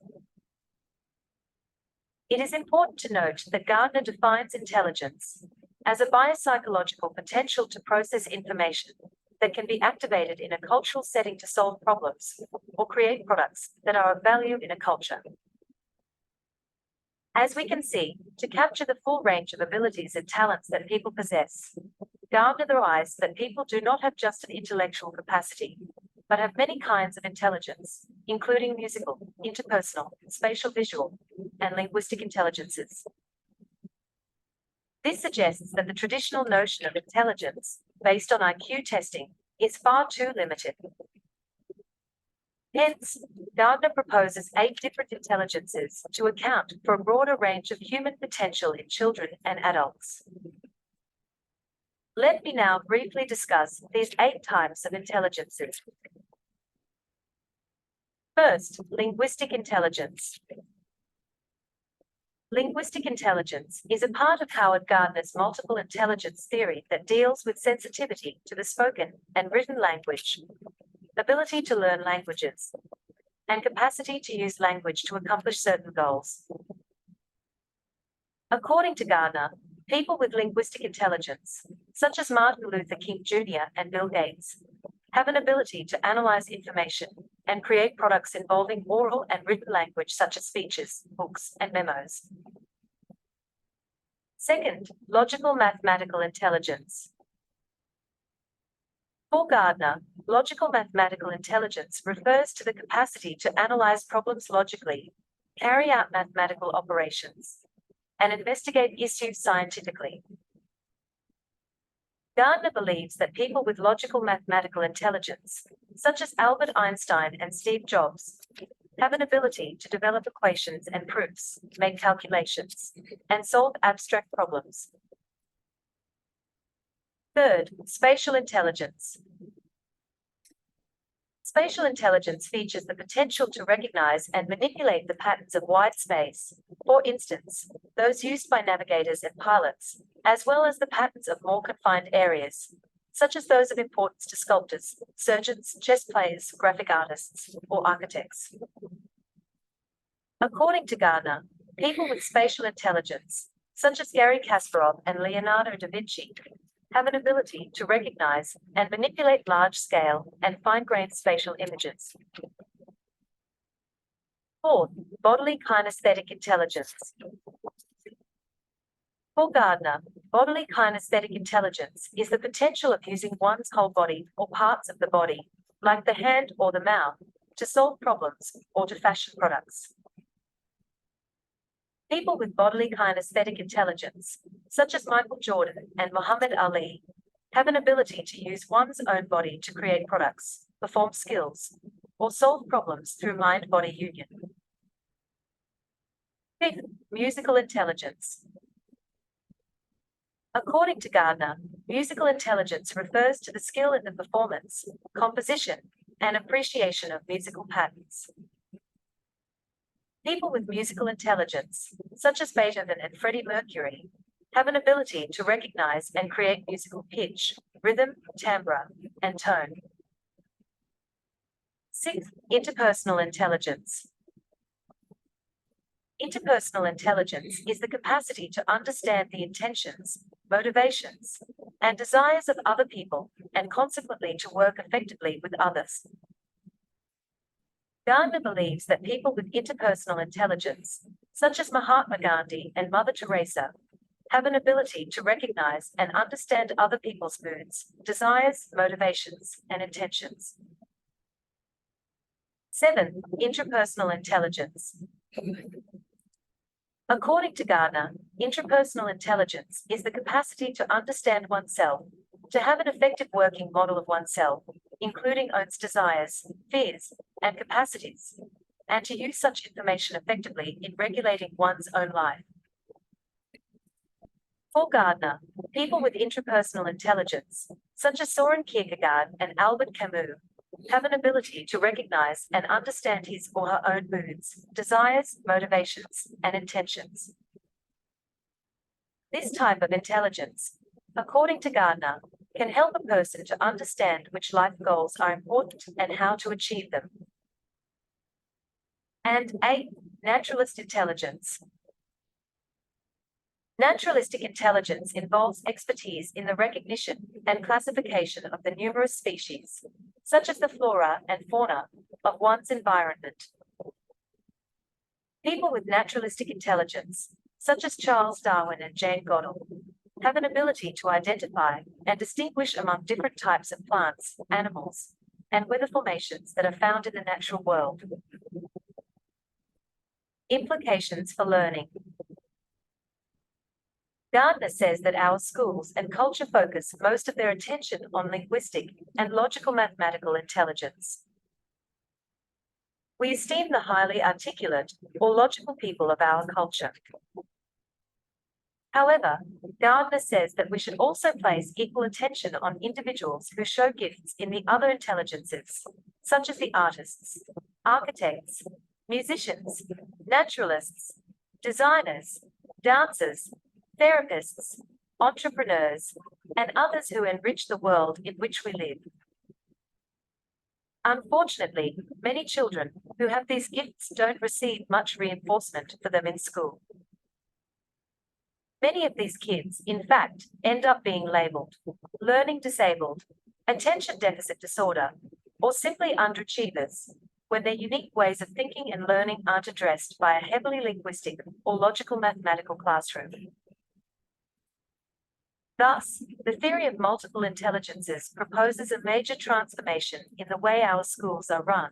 It is important to note that Gardner defines intelligence as a biopsychological potential to process information that can be activated in a cultural setting to solve problems or create products that are of value in a culture. As we can see, to capture the full range of abilities and talents that people possess, Gardner theorized that people do not have just an intellectual capacity, but have many kinds of intelligence, including musical, interpersonal, spatial visual, and linguistic intelligences. This suggests that the traditional notion of intelligence, based on IQ testing, is far too limited. Hence, Gardner proposes 8 different intelligences to account for a broader range of human potential in children and adults. Let me now briefly discuss these 8 types of intelligences. First, linguistic intelligence. Linguistic intelligence is a part of Howard Gardner's multiple intelligence theory that deals with sensitivity to the spoken and written language, ability to learn languages, and capacity to use language to accomplish certain goals. According to Gardner, people with linguistic intelligence, such as Martin Luther King Jr. and Bill Gates, have an ability to analyze information and create products involving oral and written language such as speeches, books, and memos. Second, logical mathematical intelligence. For Gardner, logical mathematical intelligence refers to the capacity to analyze problems logically, carry out mathematical operations, and investigate issues scientifically. Gardner believes that people with logical mathematical intelligence, such as Albert Einstein and Steve Jobs, have an ability to develop equations and proofs, make calculations, and solve abstract problems. Third, spatial intelligence. Spatial intelligence features the potential to recognize and manipulate the patterns of wide space, for instance, those used by navigators and pilots, as well as the patterns of more confined areas, such as those of importance to sculptors, surgeons, chess players, graphic artists, or architects. According to Gardner, people with spatial intelligence, such as Garry Kasparov and Leonardo da Vinci, have an ability to recognize and manipulate large-scale and fine-grained spatial images. Fourth, bodily kinesthetic intelligence. For Gardner, bodily kinesthetic intelligence is the potential of using one's whole body or parts of the body, like the hand or the mouth, to solve problems or to fashion products. People with bodily kinesthetic intelligence, such as Michael Jordan and Muhammad Ali, have an ability to use one's own body to create products, perform skills, or solve problems through mind-body union. Fifth, musical intelligence. According to Gardner, musical intelligence refers to the skill in the performance, composition, and appreciation of musical patterns. People with musical intelligence, such as Beethoven and Freddie Mercury, have an ability to recognize and create musical pitch, rhythm, timbre, and tone. Sixth, interpersonal intelligence. Interpersonal intelligence is the capacity to understand the intentions, motivations, and desires of other people, and consequently to work effectively with others. Gardner believes that people with interpersonal intelligence, such as Mahatma Gandhi and Mother Teresa, have an ability to recognize and understand other people's moods, desires, motivations, and intentions. 7. Intrapersonal intelligence. According to Gardner, intrapersonal intelligence is the capacity to understand oneself, to have an effective working model of oneself, including one's desires, fears, and capacities, and to use such information effectively in regulating one's own life. For Gardner, people with intrapersonal intelligence, such as Soren Kierkegaard and Albert Camus, have an ability to recognize and understand his or her own moods, desires, motivations, and intentions. This type of intelligence, according to Gardner, can help a person to understand which life goals are important and how to achieve them. And 8. Naturalist intelligence. Naturalistic intelligence involves expertise in the recognition and classification of the numerous species, such as the flora and fauna of one's environment. People with naturalistic intelligence, such as Charles Darwin and Jane Goodall, have an ability to identify and distinguish among different types of plants, animals, and weather formations that are found in the natural world. Implications for learning. Gardner says that our schools and culture focus most of their attention on linguistic and logical mathematical intelligence. We esteem the highly articulate or logical people of our culture. However, Gardner says that we should also place equal attention on individuals who show gifts in the other intelligences, such as the artists, architects, musicians, naturalists, designers, dancers, therapists, entrepreneurs, and others who enrich the world in which we live. Unfortunately, many children who have these gifts don't receive much reinforcement for them in school. Many of these kids, in fact, end up being labeled learning disabled, attention deficit disorder, or simply underachievers, when their unique ways of thinking and learning aren't addressed by a heavily linguistic or logical mathematical classroom. Thus, the theory of multiple intelligences proposes a major transformation in the way our schools are run.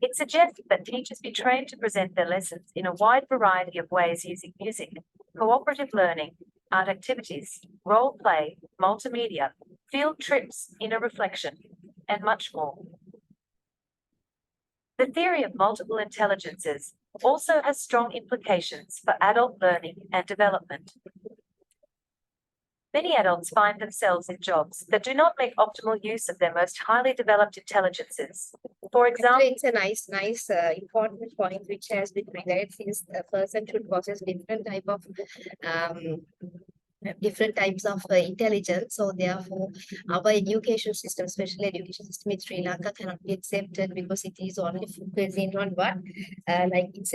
It suggests that teachers be trained to present their lessons in a wide variety of ways using music, cooperative learning, art activities, role play, multimedia, field trips, inner reflection, and much more. The theory of multiple intelligences also has strong implications for adult learning and development. Many adults find themselves in jobs that do not make optimal use of their most highly developed intelligences. For example,
it's a nice important point which has been highlighted, since a person should possess different types of intelligence. So therefore, our education system, especially education system in Sri Lanka, cannot be accepted because it is only focusing on what, like it's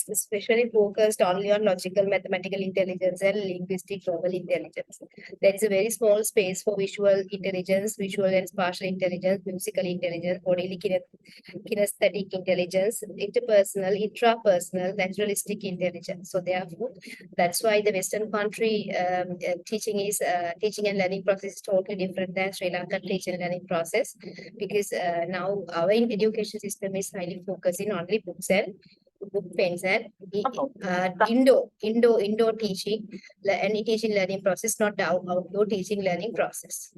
especially focused only on logical, mathematical intelligence and linguistic verbal intelligence. There is a very small space for visual intelligence, visual and spatial intelligence, musical intelligence, bodily kinesthetic intelligence, interpersonal, intrapersonal, naturalistic intelligence. So therefore, that's why the Western country teaching and learning process is totally different than Sri Lankan teaching and learning process, because now our education system is highly focusing only books and book pens and indoor teaching and teaching learning process, not outdoor teaching learning process.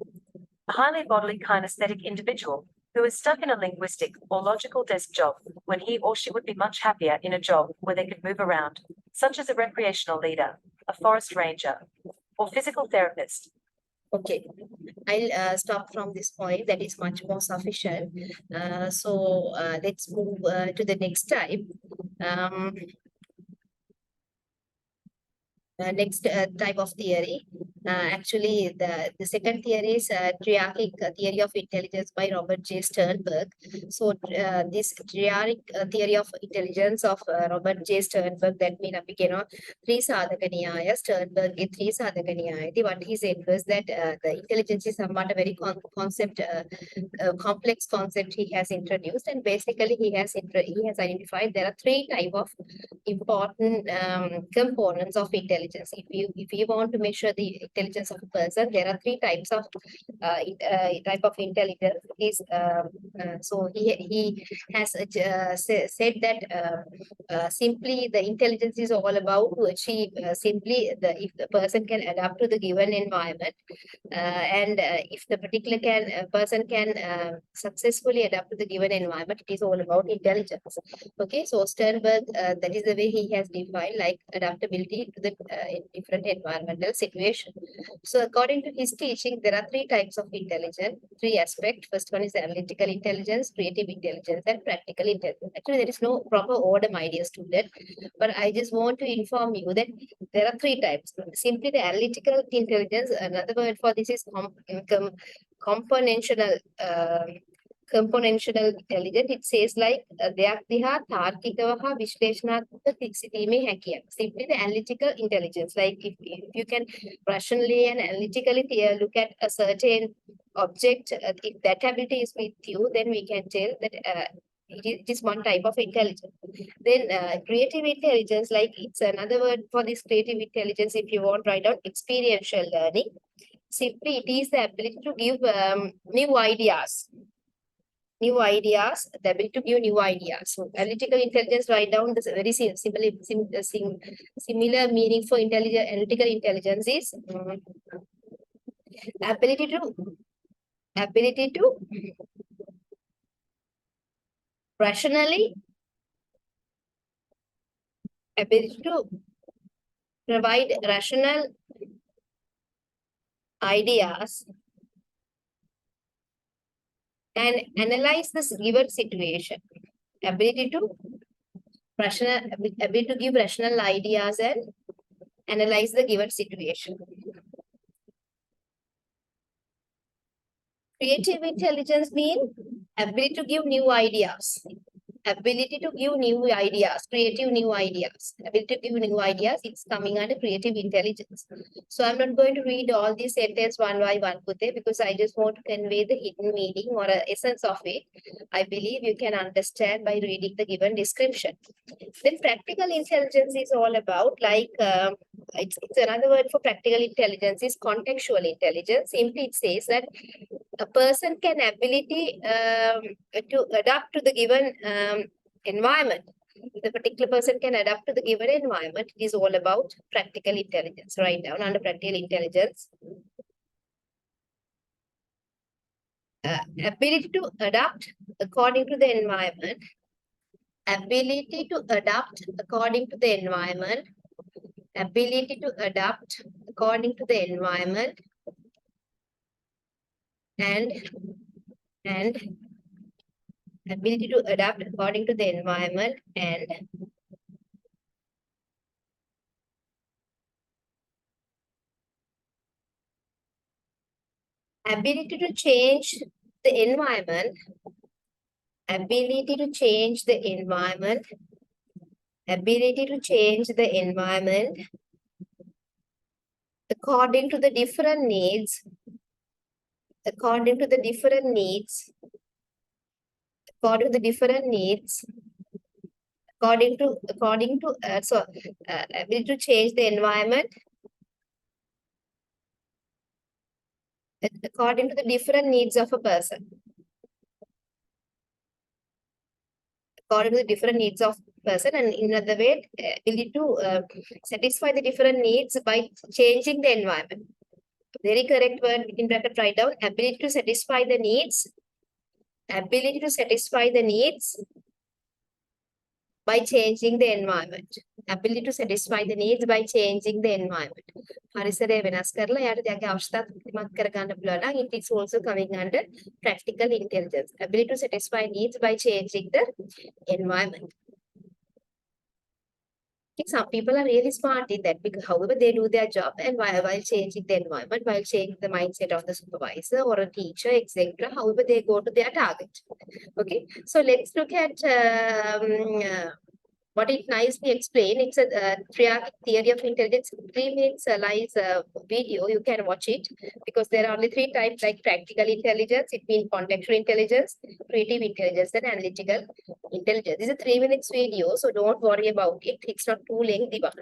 A highly bodily kinesthetic individual who is stuck in a linguistic or logical desk job when he or she would be much happier in a job where they could move around, such as a recreational leader, a forest ranger, or physical therapist.
Okay, I'll stop from this point. That is much more sufficient. So let's move to the next type. Next type of theory. Actually, the second theory is triarchic theory of intelligence by Robert J. Sternberg. So this triarchic theory of intelligence of Robert J. Sternberg, that means three sadhaka niyaya, Sternberg is three sadhaka niyaya. What he said was that the intelligence is somewhat a very complex concept he has introduced, and basically he has identified there are three type of important components of intelligence. If you want to measure the intelligence of a person, there are three types of type of intelligence. So he has said that simply the intelligence is all about to achieve simply if the person can adapt to the given environment, and if the particular person can successfully adapt to the given environment, it is all about intelligence. Okay, so Sternberg, that is the way he has defined like adaptability to the different environmental situation. So according to his teaching, there are three types of intelligence, three aspects. First one is analytical intelligence, creative intelligence, and practical intelligence. Actually, there is no proper order, my dear student, but I just want to inform you that there are three types. Simply the analytical intelligence, another word for this is componential componential intelligence, it says like දෙයක් දිහා තාර්කිකව හා විශ්ලේෂණාත්මක සිතීමේ හැකියාව. Simply the analytical intelligence. Like if you can rationally and analytically look at a certain object, if that ability is with you, then we can tell that it is one type of intelligence. Then creative intelligence, like it's another word for this creative intelligence. If you want, write down experiential learning. Simply, it is the ability to give new ideas. New ideas, the ability to give new ideas. So analytical intelligence, write down the very similar meaning for analytical intelligence is ability to rationally, ability to provide rational ideas and analyze this given situation. Ability to give rational ideas and analyze the given situation. Creative intelligence means ability to give new ideas. Ability to give new ideas, creative new ideas. Ability to give new ideas, it's coming under creative intelligence. So I'm not going to read all these sentences one by one, Pute, because I just want to convey the hidden meaning or essence of it. I believe you can understand by reading the given description. Then practical intelligence is all about like, it's another word for practical intelligence is contextual intelligence. Simply it says that a person can ability to adapt to the given environment. If a particular person can adapt to the given environment, it is all about practical intelligence. Write down under practical intelligence. Ability to adapt according to the environment. Ability to adapt according to the environment. Ability to adapt according to the environment. And ability to adapt according to the environment and ability to change the environment. Ability to change the environment. Ability to change the environment according to the different needs. According to the different needs. According to the different needs. According to ability to change the environment according to the different needs of a person. According to the different needs of person, and in other way, ability to satisfy the different needs by changing the environment. Very correct word in bracket, write down ability to satisfy the needs. Ability to satisfy the needs by changing the environment. Ability to satisfy the needs by changing the environment. පරිසරය වෙනස් කරලා යාට त्याගේ අවශ්‍යතා තෘප්තිමත් කර ගන්න පුළුවන් නම් it is also coming under practical intelligence. Ability to satisfy needs by changing the environment. Some people are really smart in that, because however they do their job and while changing the environment, while changing the mindset of the supervisor or a teacher, etc. However they go to their target. Okay, so let's look at what it nicely explained. It's a triadic theory of intelligence. 3 minutes live video, you can watch it, because there are only 3 types, like practical intelligence, it means contextual intelligence, creative intelligence, and analytical intelligence. This is a 3 minutes video, so don't worry about it. It's not too lengthy one.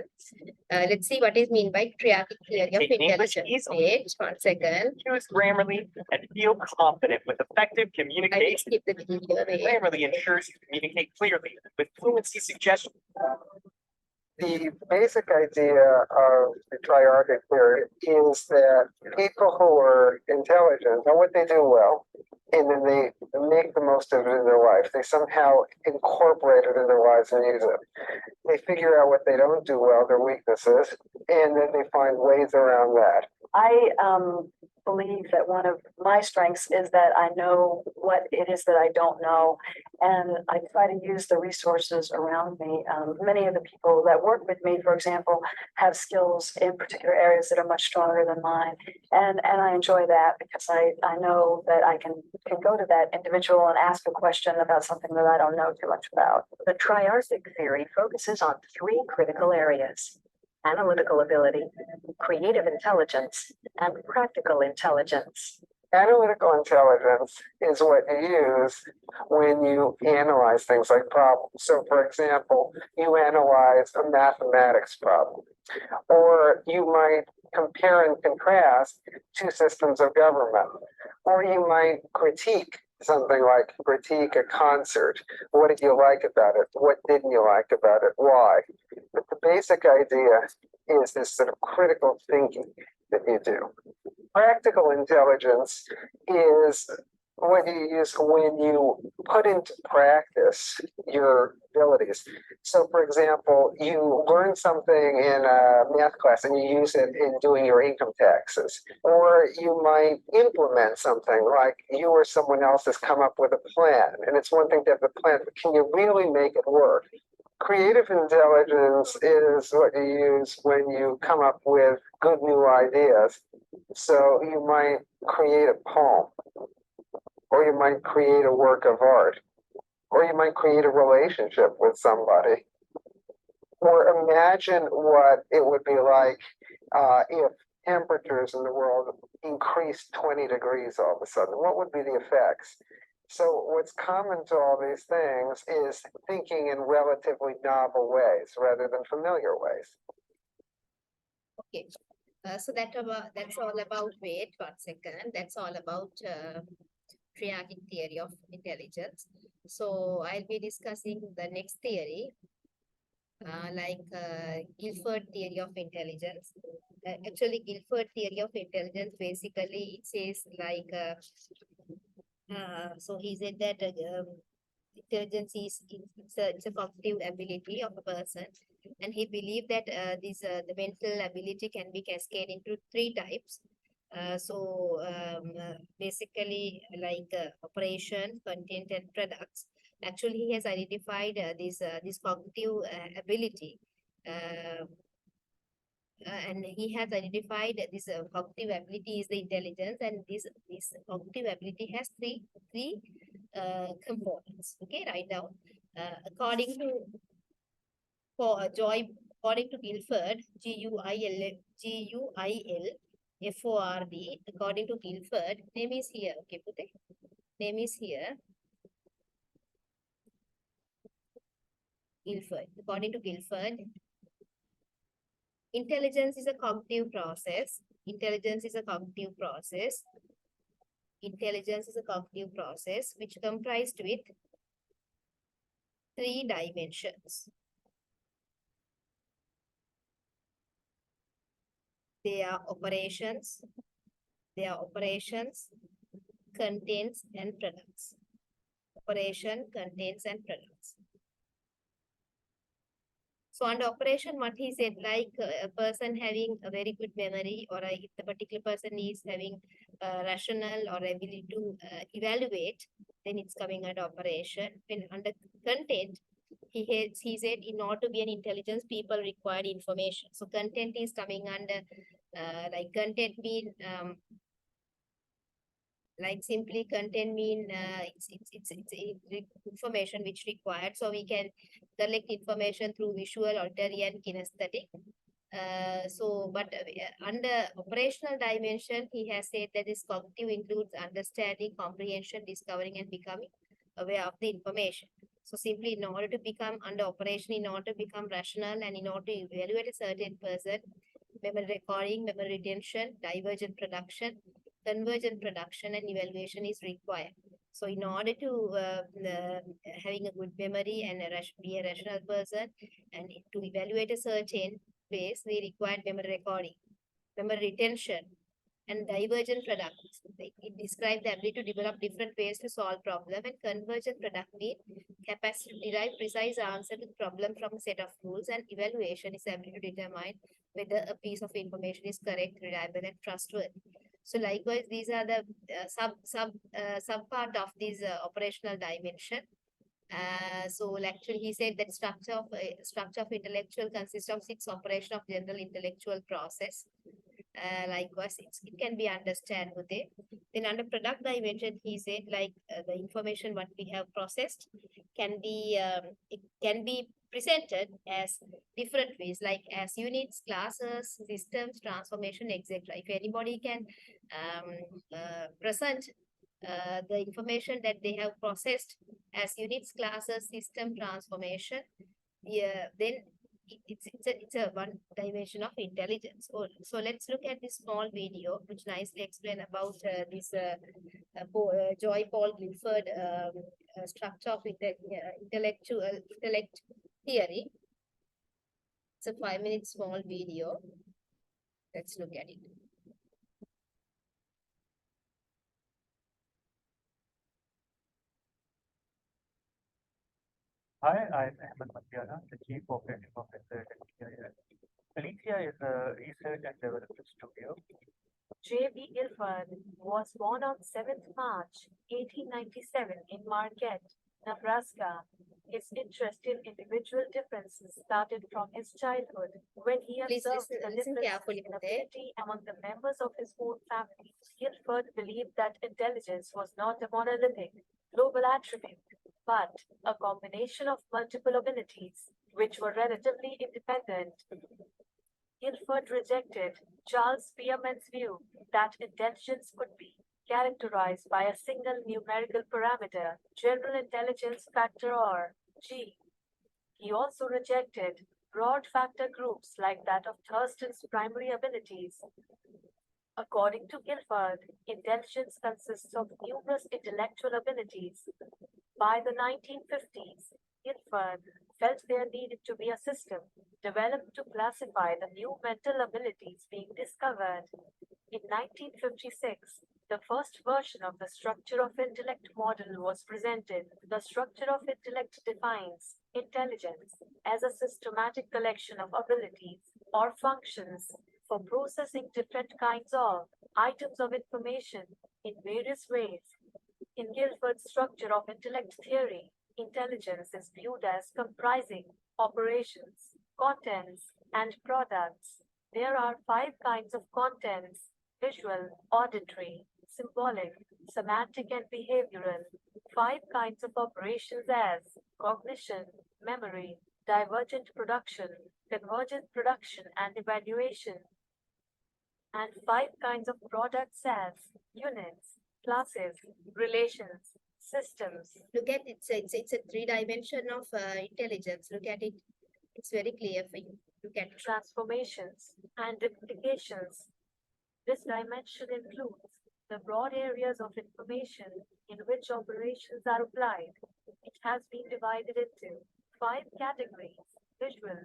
Let's see what is mean by triadic theory of intelligence. Wait, 1 second.
Use Grammarly and feel confident with effective
I will
communication.
skip the video. Wait.
Grammarly ensures you communicate clearly with fluency suggestions.
The basic idea of the triarchic theory is that people who are intelligent know what they do well, and then they make the most of it in their life. They somehow incorporate it in their lives and use it. They figure out what they don't do well, their weaknesses, and then they find ways around that.
I believe that one of my strengths is that I know what it is that I don't know, and I try to use the resources around me. Many of the people that work with me, for example, have skills in particular areas that are much stronger than mine, and I enjoy that because I know that I can go to that individual and ask a question about something that I don't know too much about.
The triarthic theory focuses on three critical areas: analytical ability, creative intelligence, and practical intelligence.
Analytical intelligence is what you use when you analyze things like problems. So, for example, you analyze a mathematics problem, or you might compare and contrast two systems of government, or you might critique something like critique a concert. What did you like about it? What didn't you like about it? Why? But the basic idea is this sort of critical thinking that you do. Practical intelligence is what you use when you put into practice your abilities. So, for example, you learn something in a math class and you use it in doing your income taxes. Or you might implement something like you or someone else has come up with a plan. And it's one thing to have the plan, but can you really make it work? Creative intelligence is what you use when you come up with good new ideas. So you might create a poem, or you might create a work of art, or you might create a relationship with somebody, or imagine what it would be like if temperatures in the world increased 20 degrees all of a sudden. What would be the effects? So what's common to all these things is thinking in relatively novel ways rather than familiar ways.
Okay. So that's all about, wait 1 second. That's all about triadic theory of intelligence. So I'll be discussing the next theory, Guilford theory of intelligence. Actually, Guilford theory of intelligence basically it says so he said that intelligence is it's a cognitive ability of a person, and he believed that the mental ability can be cascaded into three types. Basically, operation, content, and products. Actually, he has identified this cognitive ability. And he has identified that this cognitive ability is the intelligence, and this cognitive ability has three components. Okay, write down. According to according to Guilford, Guilford, according to Guilford, name is here. Okay, Pute, name is here. Guilford. According to Guilford, intelligence is a cognitive process. Intelligence is a cognitive process. Intelligence is a cognitive process which comprised with three dimensions. They are operations, contents, and products. Operation, contents, and products. So under operation, what he said, like a person having a very good memory, or if the particular person is having rational or ability to evaluate, then it's coming under operation. When under content, he said in order to be an intelligence, people required information. So content is coming under content mean simply content mean it's information which required. So we can collect information through visual, auditory, and kinesthetic. But under operational dimension, he has said that this cognitive includes understanding, comprehension, discovering, and becoming aware of the information. So simply in order to become under operation, in order to become rational, and in order to evaluate a certain person, memory recording, memory retention, divergent production, convergent production, and evaluation is required. So in order to having a good memory and be a rational person, and to evaluate a certain phase, we require memory recording, memory retention, and divergent product. It describes the ability to develop different ways to solve problem, and convergent product means capacity to derive precise answer to the problem from a set of rules, and evaluation is the ability to determine whether a piece of information is correct, reliable, and trustworthy. So likewise, these are the sub part of this operational dimension. So actually, he said that structure of intellectual consists of 6 operation of general intellectual process. Likewise, it can be understood with it. Then under product dimension, he said like the information what we have processed it can be presented as different ways, like as units, classes, systems, transformation, etc. If anybody can present the information that they have processed as units, classes, system, transformation, yeah, then it's a one dimension of intelligence. So let's look at this small video which nicely explain about this Joy Paul Guilford structure of intellect theory. It's a 5-minute small video. Let's look at it.
Hi, I'm Ahmed Mandiana, the Chief Operating Officer at KIS. Alicia is a research and development studio.
J.B. Guilford was born on 7th March 1897 in Marquette, Nebraska. His interest in individual differences started from his childhood when he
Please
observed the
listen
differences
carefully
in
with it.
ability among the members of his own family. Guilford believed that intelligence was not a monolithic, global attribute, but a combination of multiple abilities, which were relatively independent. Guilford rejected Charles Spearman's view that intelligence could be characterized by a single numerical parameter, general intelligence factor or G. He also rejected broad factor groups like that of Thurston's primary abilities. According to Guilford, intelligence consists of numerous intellectual abilities. By the 1950s, Guilford felt there needed to be a system developed to classify the new mental abilities being discovered. In 1956, the first version of the structure of intellect model was presented. The structure of intellect defines intelligence as a systematic collection of abilities or functions for processing different kinds of items of information in various ways. In Guilford's structure of intellect theory, intelligence is viewed as comprising operations, contents, and products. There are 5 kinds of contents: visual, auditory, symbolic, semantic, and behavioral. 5 kinds of operations as cognition, memory, divergent production, convergent production, and evaluation. And 5 kinds of products as units, classes, relations, systems.
Look at it. It's a 3 dimension of intelligence. Look at it. It's very clear for you. Look at it.
Transformations and implications. This dimension includes the broad areas of information in which operations are applied. It has been divided into 5 categories: visual,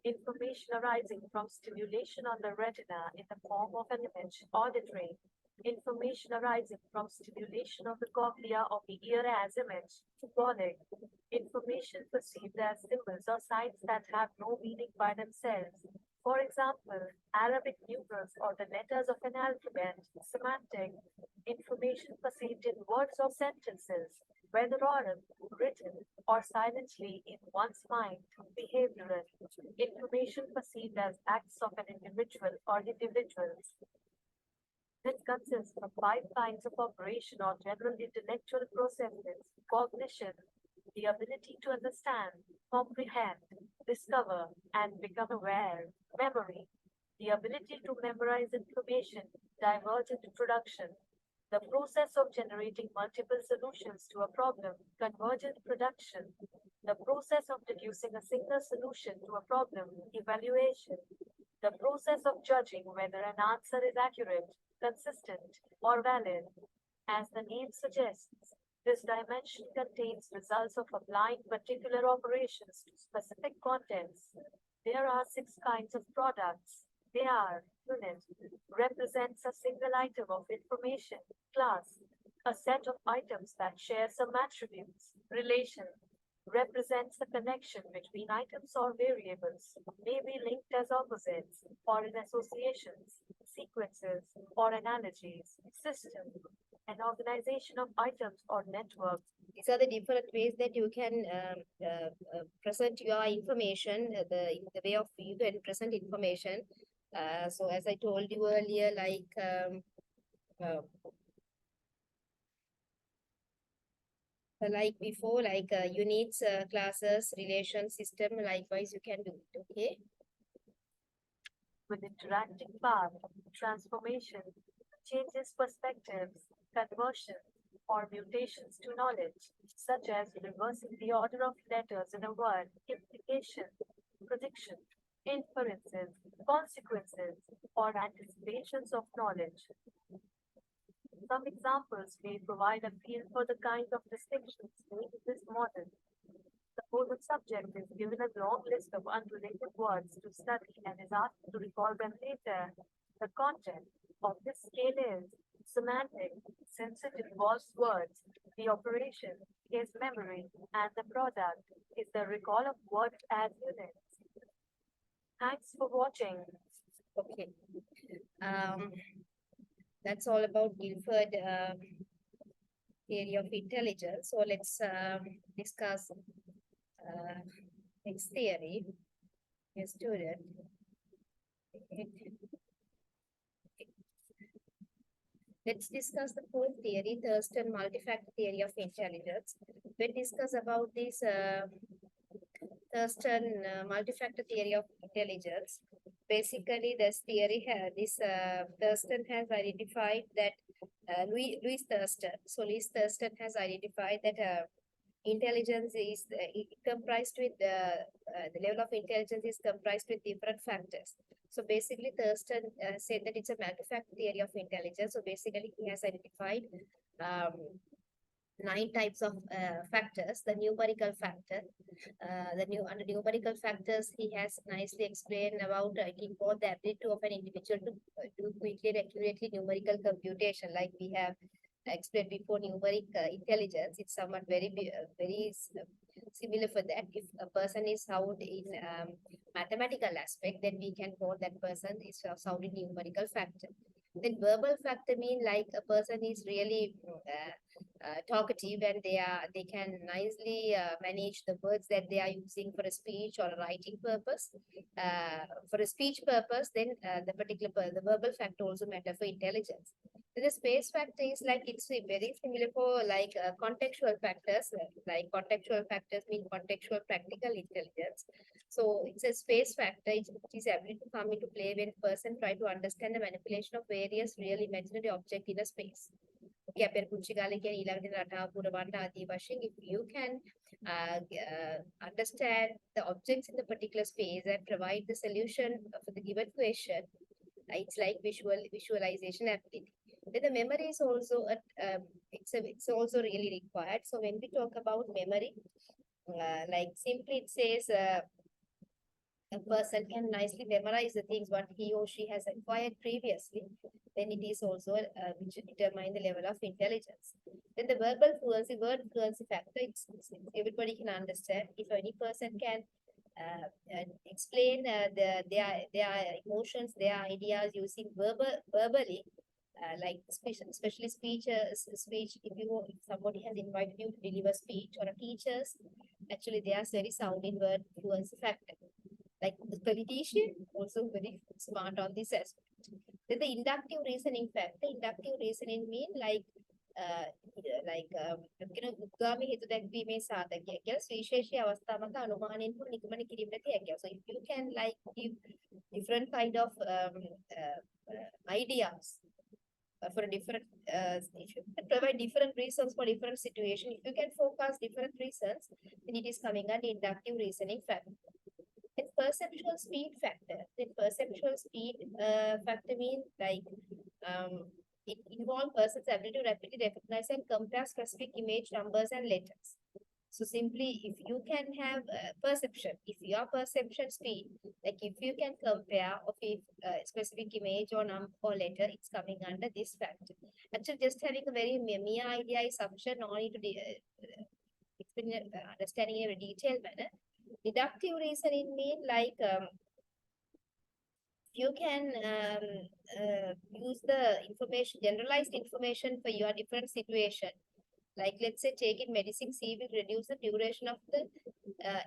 information arising from stimulation on the retina in the form of an image; auditory, information arising from stimulation of the cochlea of the ear as image; symbolic, information perceived as symbols or signs that have no meaning by themselves. For example, Arabic numerals or the letters of an alphabet; semantic, information perceived in words or sentences, whether oral, written, or silently in one's mind; behavioral, information perceived as acts of an individual or individuals. This consists of 5 kinds of operation or general intellectual processes: cognition, the ability to understand, comprehend, discover, and become aware; memory, the ability to memorize information; divergent production, the process of generating multiple solutions to a problem; convergent production, the process of deducing a single solution to a problem; evaluation, the process of judging whether an answer is accurate, consistent, or valid. As the name suggests, this dimension contains results of applying particular operations to specific contents. There are 6 kinds of products. They are: unit, represents a single item of information; class, a set of items that share some attributes; relation, represents the connection between items or variables, may be linked as opposites or in associations, sequences, or analogies, system, an organization of items or networks.
These are the different ways that you can present your information, the way of you can present information. So as I told you earlier, like before, units, classes, relation, system, likewise you can do it, okay?
With interacting path, transformation, changes perspectives, conversion, or mutations to knowledge, such as reversing the order of letters in a word, implication, prediction, inferences, consequences, or anticipations of knowledge. Some examples may provide a feel for the kind of distinctions made in this model. Suppose a subject is given a long list of unrelated words to study and is asked to recall them later. The content of this scale is semantic, since it involves words. The operation is memory, and the product is the recall of words as units. Thanks for watching.
Okay. That's all about Guilford theory of intelligence. So let's discuss next theory. A student. Let's discuss the fourth theory, Thurston multi-factor theory of intelligence. We'll discuss about this Thurston multi-factor theory of intelligence. Basically, this theory Thurston has identified that Louis Thurston. So Louis Thurston has identified that intelligence is comprised with the level of intelligence is comprised with different factors. So basically, Thurston said that it's a multi-factor theory of intelligence. So basically, he has identified 9 types of factors. The numerical factor, under numerical factors, he has nicely explained about it involves the ability of an individual to do quickly and accurately numerical computation, like we have explained before. Numeric intelligence, it's somewhat very similar for that. If a person is sound in mathematical aspect, then we can call that person is sound in numerical factor. Then verbal factor mean like a person is really talkative, and they can nicely manage the words that they are using for a speech or a writing purpose. For a speech purpose, then the verbal factor also matter for intelligence. Then the space factor is like it's very similar for contextual factors. Like contextual factors mean contextual practical intelligence. So it's a space factor. It is ability to come into play when person try to understand the manipulation of various real imaginary object in a space. Okay, අපේ පුංචි කාලේ කියන ඊළඟට රටාව පුරවන්න ආදී වශයෙන්, if you can understand the objects in the particular space and provide the solution for the given question, it's like visualization ability. Then the memory is also it's also really required. So when we talk about memory, like simply it says a person can nicely memorize the things what he or she has acquired previously, then it is also which determine the level of intelligence. Then the verbal fluency, word fluency factor, everybody can understand. If any person can explain their emotions, their ideas using verbally, like especially speech. If somebody has invited you to deliver speech, or a teachers, actually they are very sound in word fluency factor. Like the politician, also very smart on this aspect. Then the inductive reasoning factor. Inductive reasoning mean like උද්ගාමී හේතු දැක්වීමේ සාධකය කියලා විශේෂී අවස්ථාවක අනුමානයෙන් හෝ නිගමන කිරීමට හැකියාව. So if you can like give different kind of ideas for a different if you can provide different reasons for different situation, if you can forecast different reasons, then it is coming under inductive reasoning factor. It's perceptual speed factor. The perceptual speed factor means like it involves person's ability to rapidly recognize and compare specific image, numbers, and letters. So simply, if you can have perception, if your perception speed, like if you can compare of a specific image or number or letter, it's coming under this factor. Actually, just having a very mere idea is sufficient. No need to explain understanding in a very detailed manner. Deductive reasoning mean like you can use the information, generalized information for your different situation. Like let's say taking medicine C will reduce the duration of the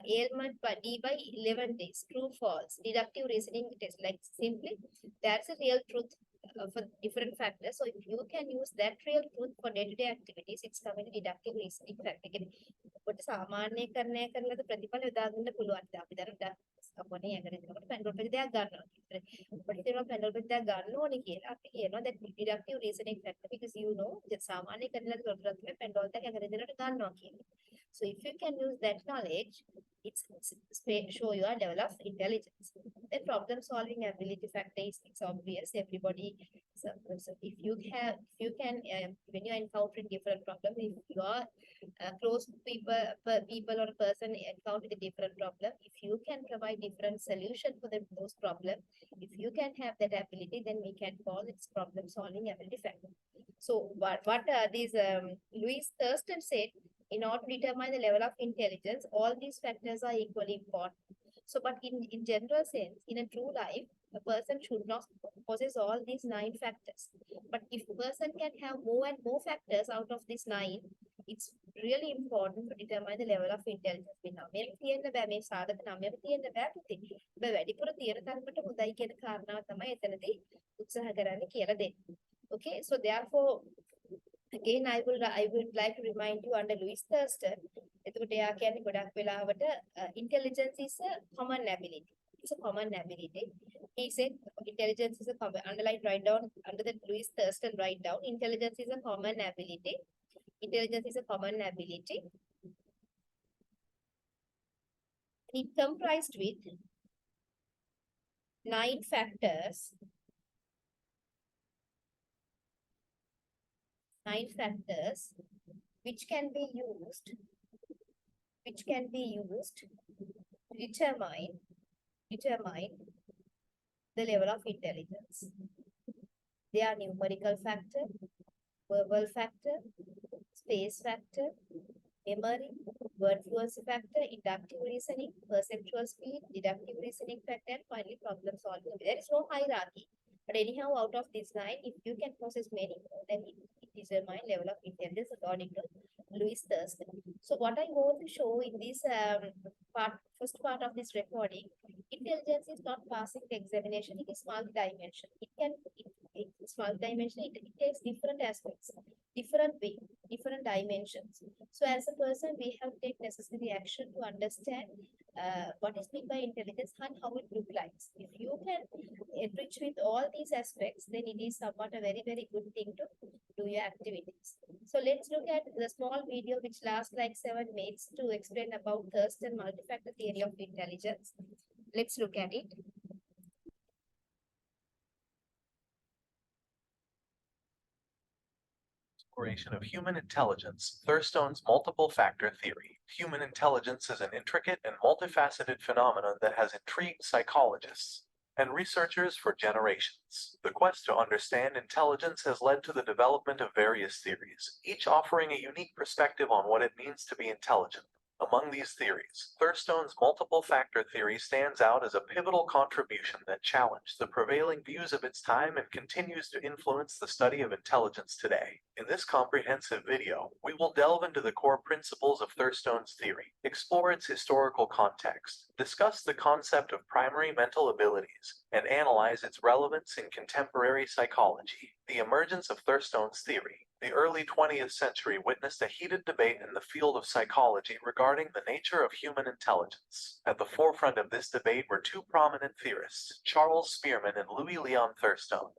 ailment by D by 11 days. True, false. Deductive reasoning test. Like simply, that's a real truth for different factors. So if you can use that real truth for day-to-day activities, it's coming to deductive reasoning factor. ඔබට සාමාන්‍යකරණය කරලා ප්‍රතිඵල යොදා ගන්න පුළුවන්. අපි දැන් අපෝනේ යකට Panadol පෙති දෙයක් ගන්නවා. ඔබට තේරෙනවා පැන්ඩෝල් පෙති දෙයක් ගන්න ඕනේ කියලා. අපි කියනවා that deductive reasoning factor because you know that සාමාන්‍යකරණය කරලා තමයි පැන්ඩෝල් දෙයක් යකට දෙනකොට ගන්නවා කියලා. So if you can use that knowledge, it's show your level of intelligence. The problem solving ability factor is it's obvious. Everybody, so if you can when you are encountering different problems, if you are close to people or a person encounter a different problem, if you can provide different solution for those problems, if you can have that ability, then we can call it problem solving ability factor. So what these Louis Thurston said, in order to determine the level of intelligence, all these factors are equally important. So, but in general sense, in a true life, a person should not possess all these 9 factors. But if a person can have more and more factors out of these 9, it's really important to determine the level of intelligence. මේක තියෙන්න බෑ මේ සාධක නමයක තියෙන්න බෑ පුතේ. ඔබ වැඩිපුර තියෙන තරමට හොඳයි කියන කාරණාව තමයි එතනදී උත්සාහ කරන්න කියලා දෙන්නේ. Okay, so therefore again I would like to remind you under Louis Thurston, එතකොට එයා කියන්නේ ගොඩක් වෙලාවට intelligence is a common ability. It's a common ability. He said intelligence is a common, underline, write down under the Louis Thurston, write down intelligence is a common ability. Intelligence is a common ability. It comprised with 9 factors. 9 factors which can be used to determine the level of intelligence. They are numerical factor, verbal factor, space factor, memory, word fluency factor, inductive reasoning, perceptual speed, deductive reasoning factor, and finally problem solving. There is no hierarchy. But anyhow, out of these 9, if you can process many more, then it determines level of intelligence according to Louis Thurston. So what I want to show in this first part of this recording, intelligence is not passing the examination, it is multi-dimensional. It's multi-dimensional, it takes different aspects, different way, different dimensions. So as a person, we have to take necessary action to understand what is meant by intelligence and how it looks like. If you can enrich with all these aspects, then it is somewhat a very, very good thing to do your activities. So let's look at the small video which lasts like 7 minutes to explain about Thurston multi-factor theory of intelligence. Let's look at it.
Exploration of human intelligence, Thurstone's multiple factor theory. Human intelligence is an intricate and multifaceted phenomenon that has intrigued psychologists and researchers for generations. The quest to understand intelligence has led to the development of various theories, each offering a unique perspective on what it means to be intelligent. Among these theories, Thurstone's multiple factor theory stands out as a pivotal contribution that challenged the prevailing views of its time and continues to influence the study of intelligence today. In this comprehensive video, we will delve into the core principles of Thurstone's theory, explore its historical context, discuss the concept of primary mental abilities, and analyze its relevance in contemporary psychology. The emergence of Thurstone's theory. The early 20th century witnessed a heated debate in the field of psychology regarding the nature of human intelligence. At the forefront of this debate were 2 prominent theorists, Charles Spearman and Louis Leon Thurstone,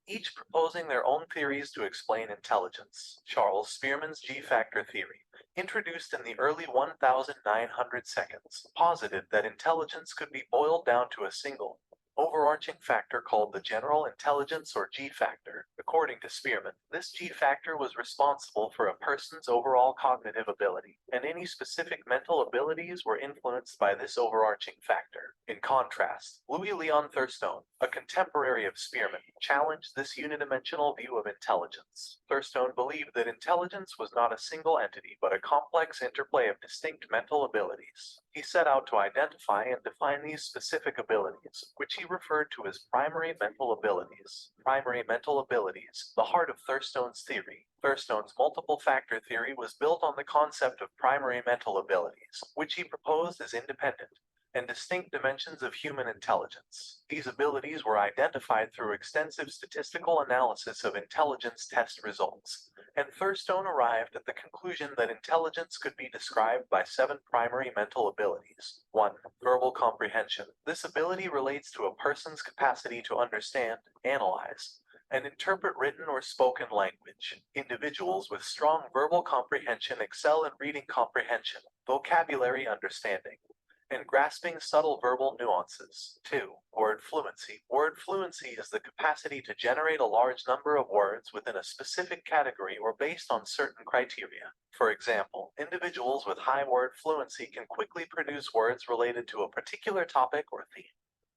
each proposing their own theories to explain intelligence. Charles Spearman's G-factor theory, introduced in the early 1900 seconds, posited that intelligence could be boiled down to a single, overarching factor called the general intelligence or G factor. According to Spearman, this G factor was responsible for a person's overall cognitive ability, and any specific mental abilities were influenced by this overarching factor. In contrast, Louis Leon Thurstone, a contemporary of Spearman, challenged this unidimensional view of intelligence. Thurstone believed that intelligence was not a single entity but a complex interplay of distinct mental abilities. He set out to identify and define these specific abilities, which he referred to as primary mental abilities. Primary mental abilities, the heart of Thurstone's theory. Thurstone's multiple factor theory was built on the concept of primary mental abilities, which he proposed as independent and distinct dimensions of human intelligence. These abilities were identified through extensive statistical analysis of intelligence test results, and Thurstone arrived at the conclusion that intelligence could be described by 7 primary mental abilities. 1. Verbal comprehension. This ability relates to a person's capacity to understand, analyze, and interpret written or spoken language. Individuals with strong verbal comprehension excel in reading comprehension, vocabulary understanding, and grasping subtle verbal nuances. 2. Word fluency. Word fluency is the capacity to generate a large number of words within a specific category or based on certain criteria. For example, individuals with high word fluency can quickly produce words related to a particular topic or theme,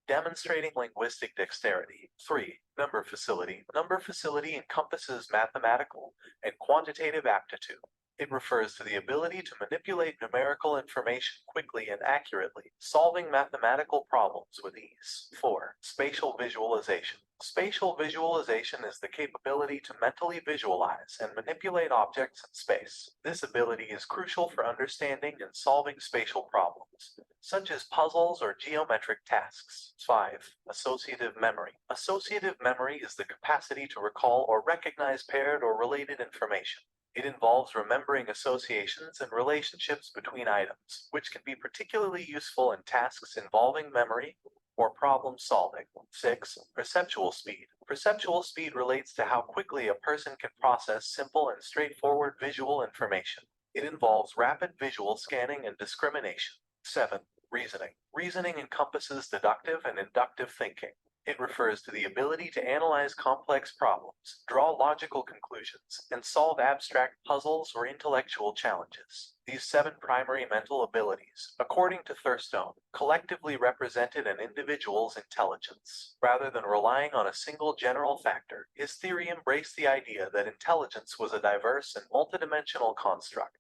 demonstrating linguistic dexterity. 3. Number facility. Number facility encompasses mathematical and quantitative aptitude. It refers to the ability to manipulate numerical information quickly and accurately, solving mathematical problems with ease. 4. Spatial visualization. Spatial visualization is the capability to mentally visualize and manipulate objects in space. This ability is crucial for understanding and solving spatial problems, such as puzzles or geometric tasks. 5. Associative memory. Associative memory is the capacity to recall or recognize paired or related information. It involves remembering associations and relationships between items, which can be particularly useful in tasks involving memory or problem solving. 6. Perceptual speed. Perceptual speed relates to how quickly a person can process simple and straightforward visual information. It involves rapid visual scanning and discrimination. 7. Reasoning. Reasoning encompasses deductive and inductive thinking. It refers to the ability to analyze complex problems, draw logical conclusions, and solve abstract puzzles or intellectual challenges. These 7 primary mental abilities, according to Thurstone, collectively represented an individual's intelligence. Rather than relying on a single general factor, his theory embraced the idea that intelligence was a diverse and multidimensional construct,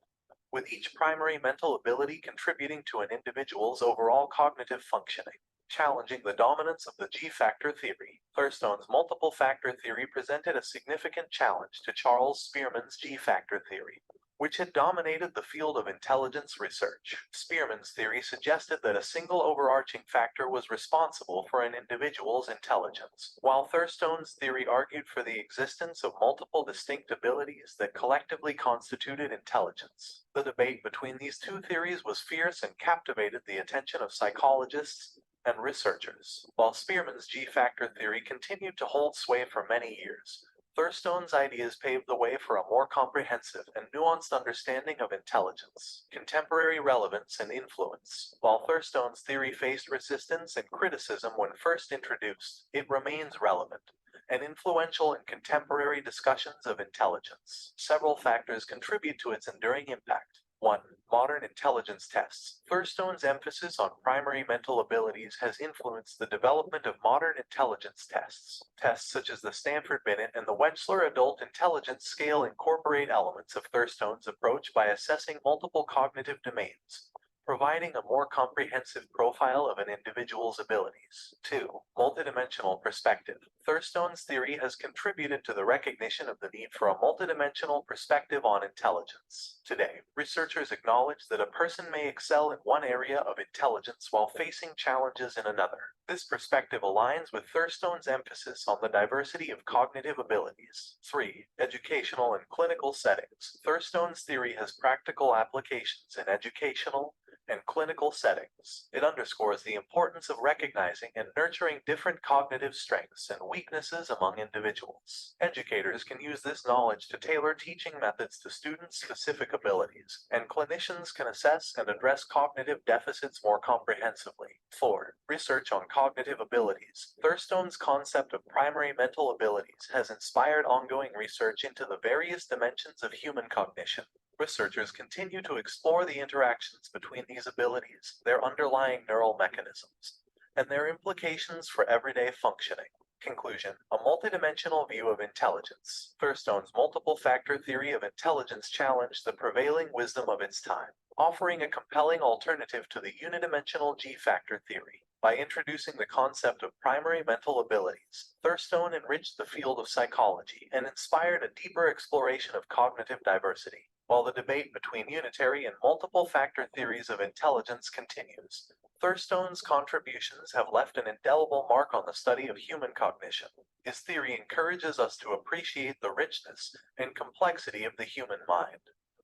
with each primary mental ability contributing to an individual's overall cognitive functioning. Challenging the dominance of the G-factor theory, Thurstone's multiple factor theory presented a significant challenge to Charles Spearman's G-factor theory, which had dominated the field of intelligence research. Spearman's theory suggested that a single overarching factor was responsible for an individual's intelligence, while Thurstone's theory argued for the existence of multiple distinct abilities that collectively constituted intelligence. The debate between these 2 theories was fierce and captivated the attention of psychologists and researchers. While Spearman's G-factor theory continued to hold sway for many years, Thurstone's ideas paved the way for a more comprehensive and nuanced understanding of intelligence. Contemporary relevance and influence. While Thurstone's theory faced resistance and criticism when first introduced, it remains relevant and influential in contemporary discussions of intelligence. Several factors contribute to its enduring impact. 1. Modern intelligence tests. Thurstone's emphasis on primary mental abilities has influenced the development of modern intelligence tests. Tests such as the Stanford Binet and the Wechsler Adult Intelligence Scale incorporate elements of Thurstone's approach by assessing multiple cognitive domains, providing a more comprehensive profile of an individual's abilities. 2. Multidimensional perspective. Thurstone's theory has contributed to the recognition of the need for a multidimensional perspective on intelligence. Today, researchers acknowledge that a person may excel in one area of intelligence while facing challenges in another. This perspective aligns with Thurstone's emphasis on the diversity of cognitive abilities. 3. Educational and clinical settings. Thurstone's theory has practical applications in educational and clinical settings. It underscores the importance of recognizing and nurturing different cognitive strengths and weaknesses among individuals. Educators can use this knowledge to tailor teaching methods to students' specific abilities, and clinicians can assess and address cognitive deficits more comprehensively. 4. Research on cognitive abilities. Thurstone's concept of primary mental abilities has inspired ongoing research into the various dimensions of human cognition. Researchers continue to explore the interactions between these abilities, their underlying neural mechanisms, and their implications for everyday functioning. Conclusion: a multidimensional view of intelligence. Thurstone's multiple factor theory of intelligence challenged the prevailing wisdom of its time, offering a compelling alternative to the unidimensional G-factor theory. By introducing the concept of primary mental abilities, Thurstone enriched the field of psychology and inspired a deeper exploration of cognitive diversity. While the debate between unitary and multiple factor theories of intelligence continues, Thurstone's contributions have left an indelible mark on the study of human cognition. His theory encourages us to appreciate the richness and complexity of the human mind,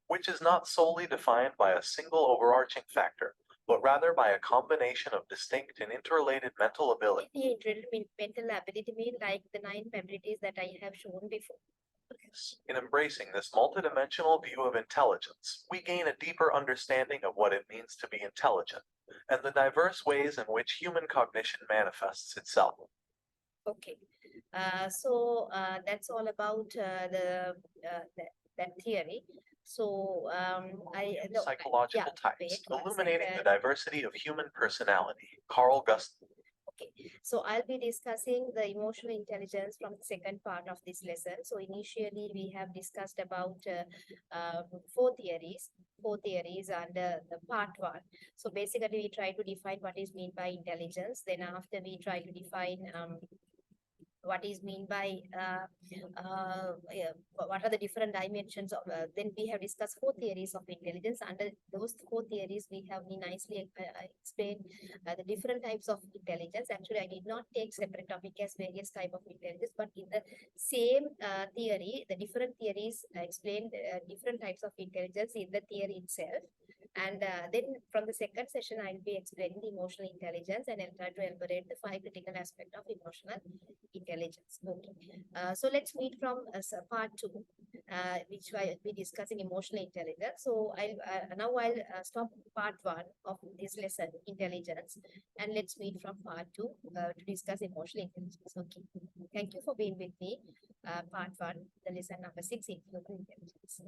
which is not solely defined by a single overarching factor, but rather by a combination of distinct and interrelated mental abilities.
The intelligent mental ability mean like the 9 abilities that I have shown before.
In embracing this multidimensional view of intelligence, we gain a deeper understanding of what it means to be intelligent and the diverse ways in which human cognition manifests itself.
Okay, that's all about that theory. So no,
Psychological
yeah,
types,
wait one
illuminating the
second.
diversity of human personality. Carl Gustav.
Okay, so I'll be discussing the emotional intelligence from the second part of this lesson. So initially we have discussed about 4 theories under the part 1. So basically we try to define what is meant by intelligence. Then after we try to define what is mean by what are the different dimensions of then we have discussed 4 theories of intelligence. Under those 4 theories we have nicely explained the different types of intelligence. Actually I did not take separate topic as various type of intelligence, but in the same theory the different theories explain different types of intelligence in the theory itself. And then from the second session, I'll be explaining the emotional intelligence and I'll try to elaborate the 5 critical aspects of emotional intelligence. Okay. So let's meet from part 2, which I will be discussing emotional intelligence. So I'll stop part 1 of this lesson, intelligence, and let's meet from part 2 to discuss emotional intelligence. Okay. Thank you for being with me. Part 1, the lesson number 6, emotional intelligence.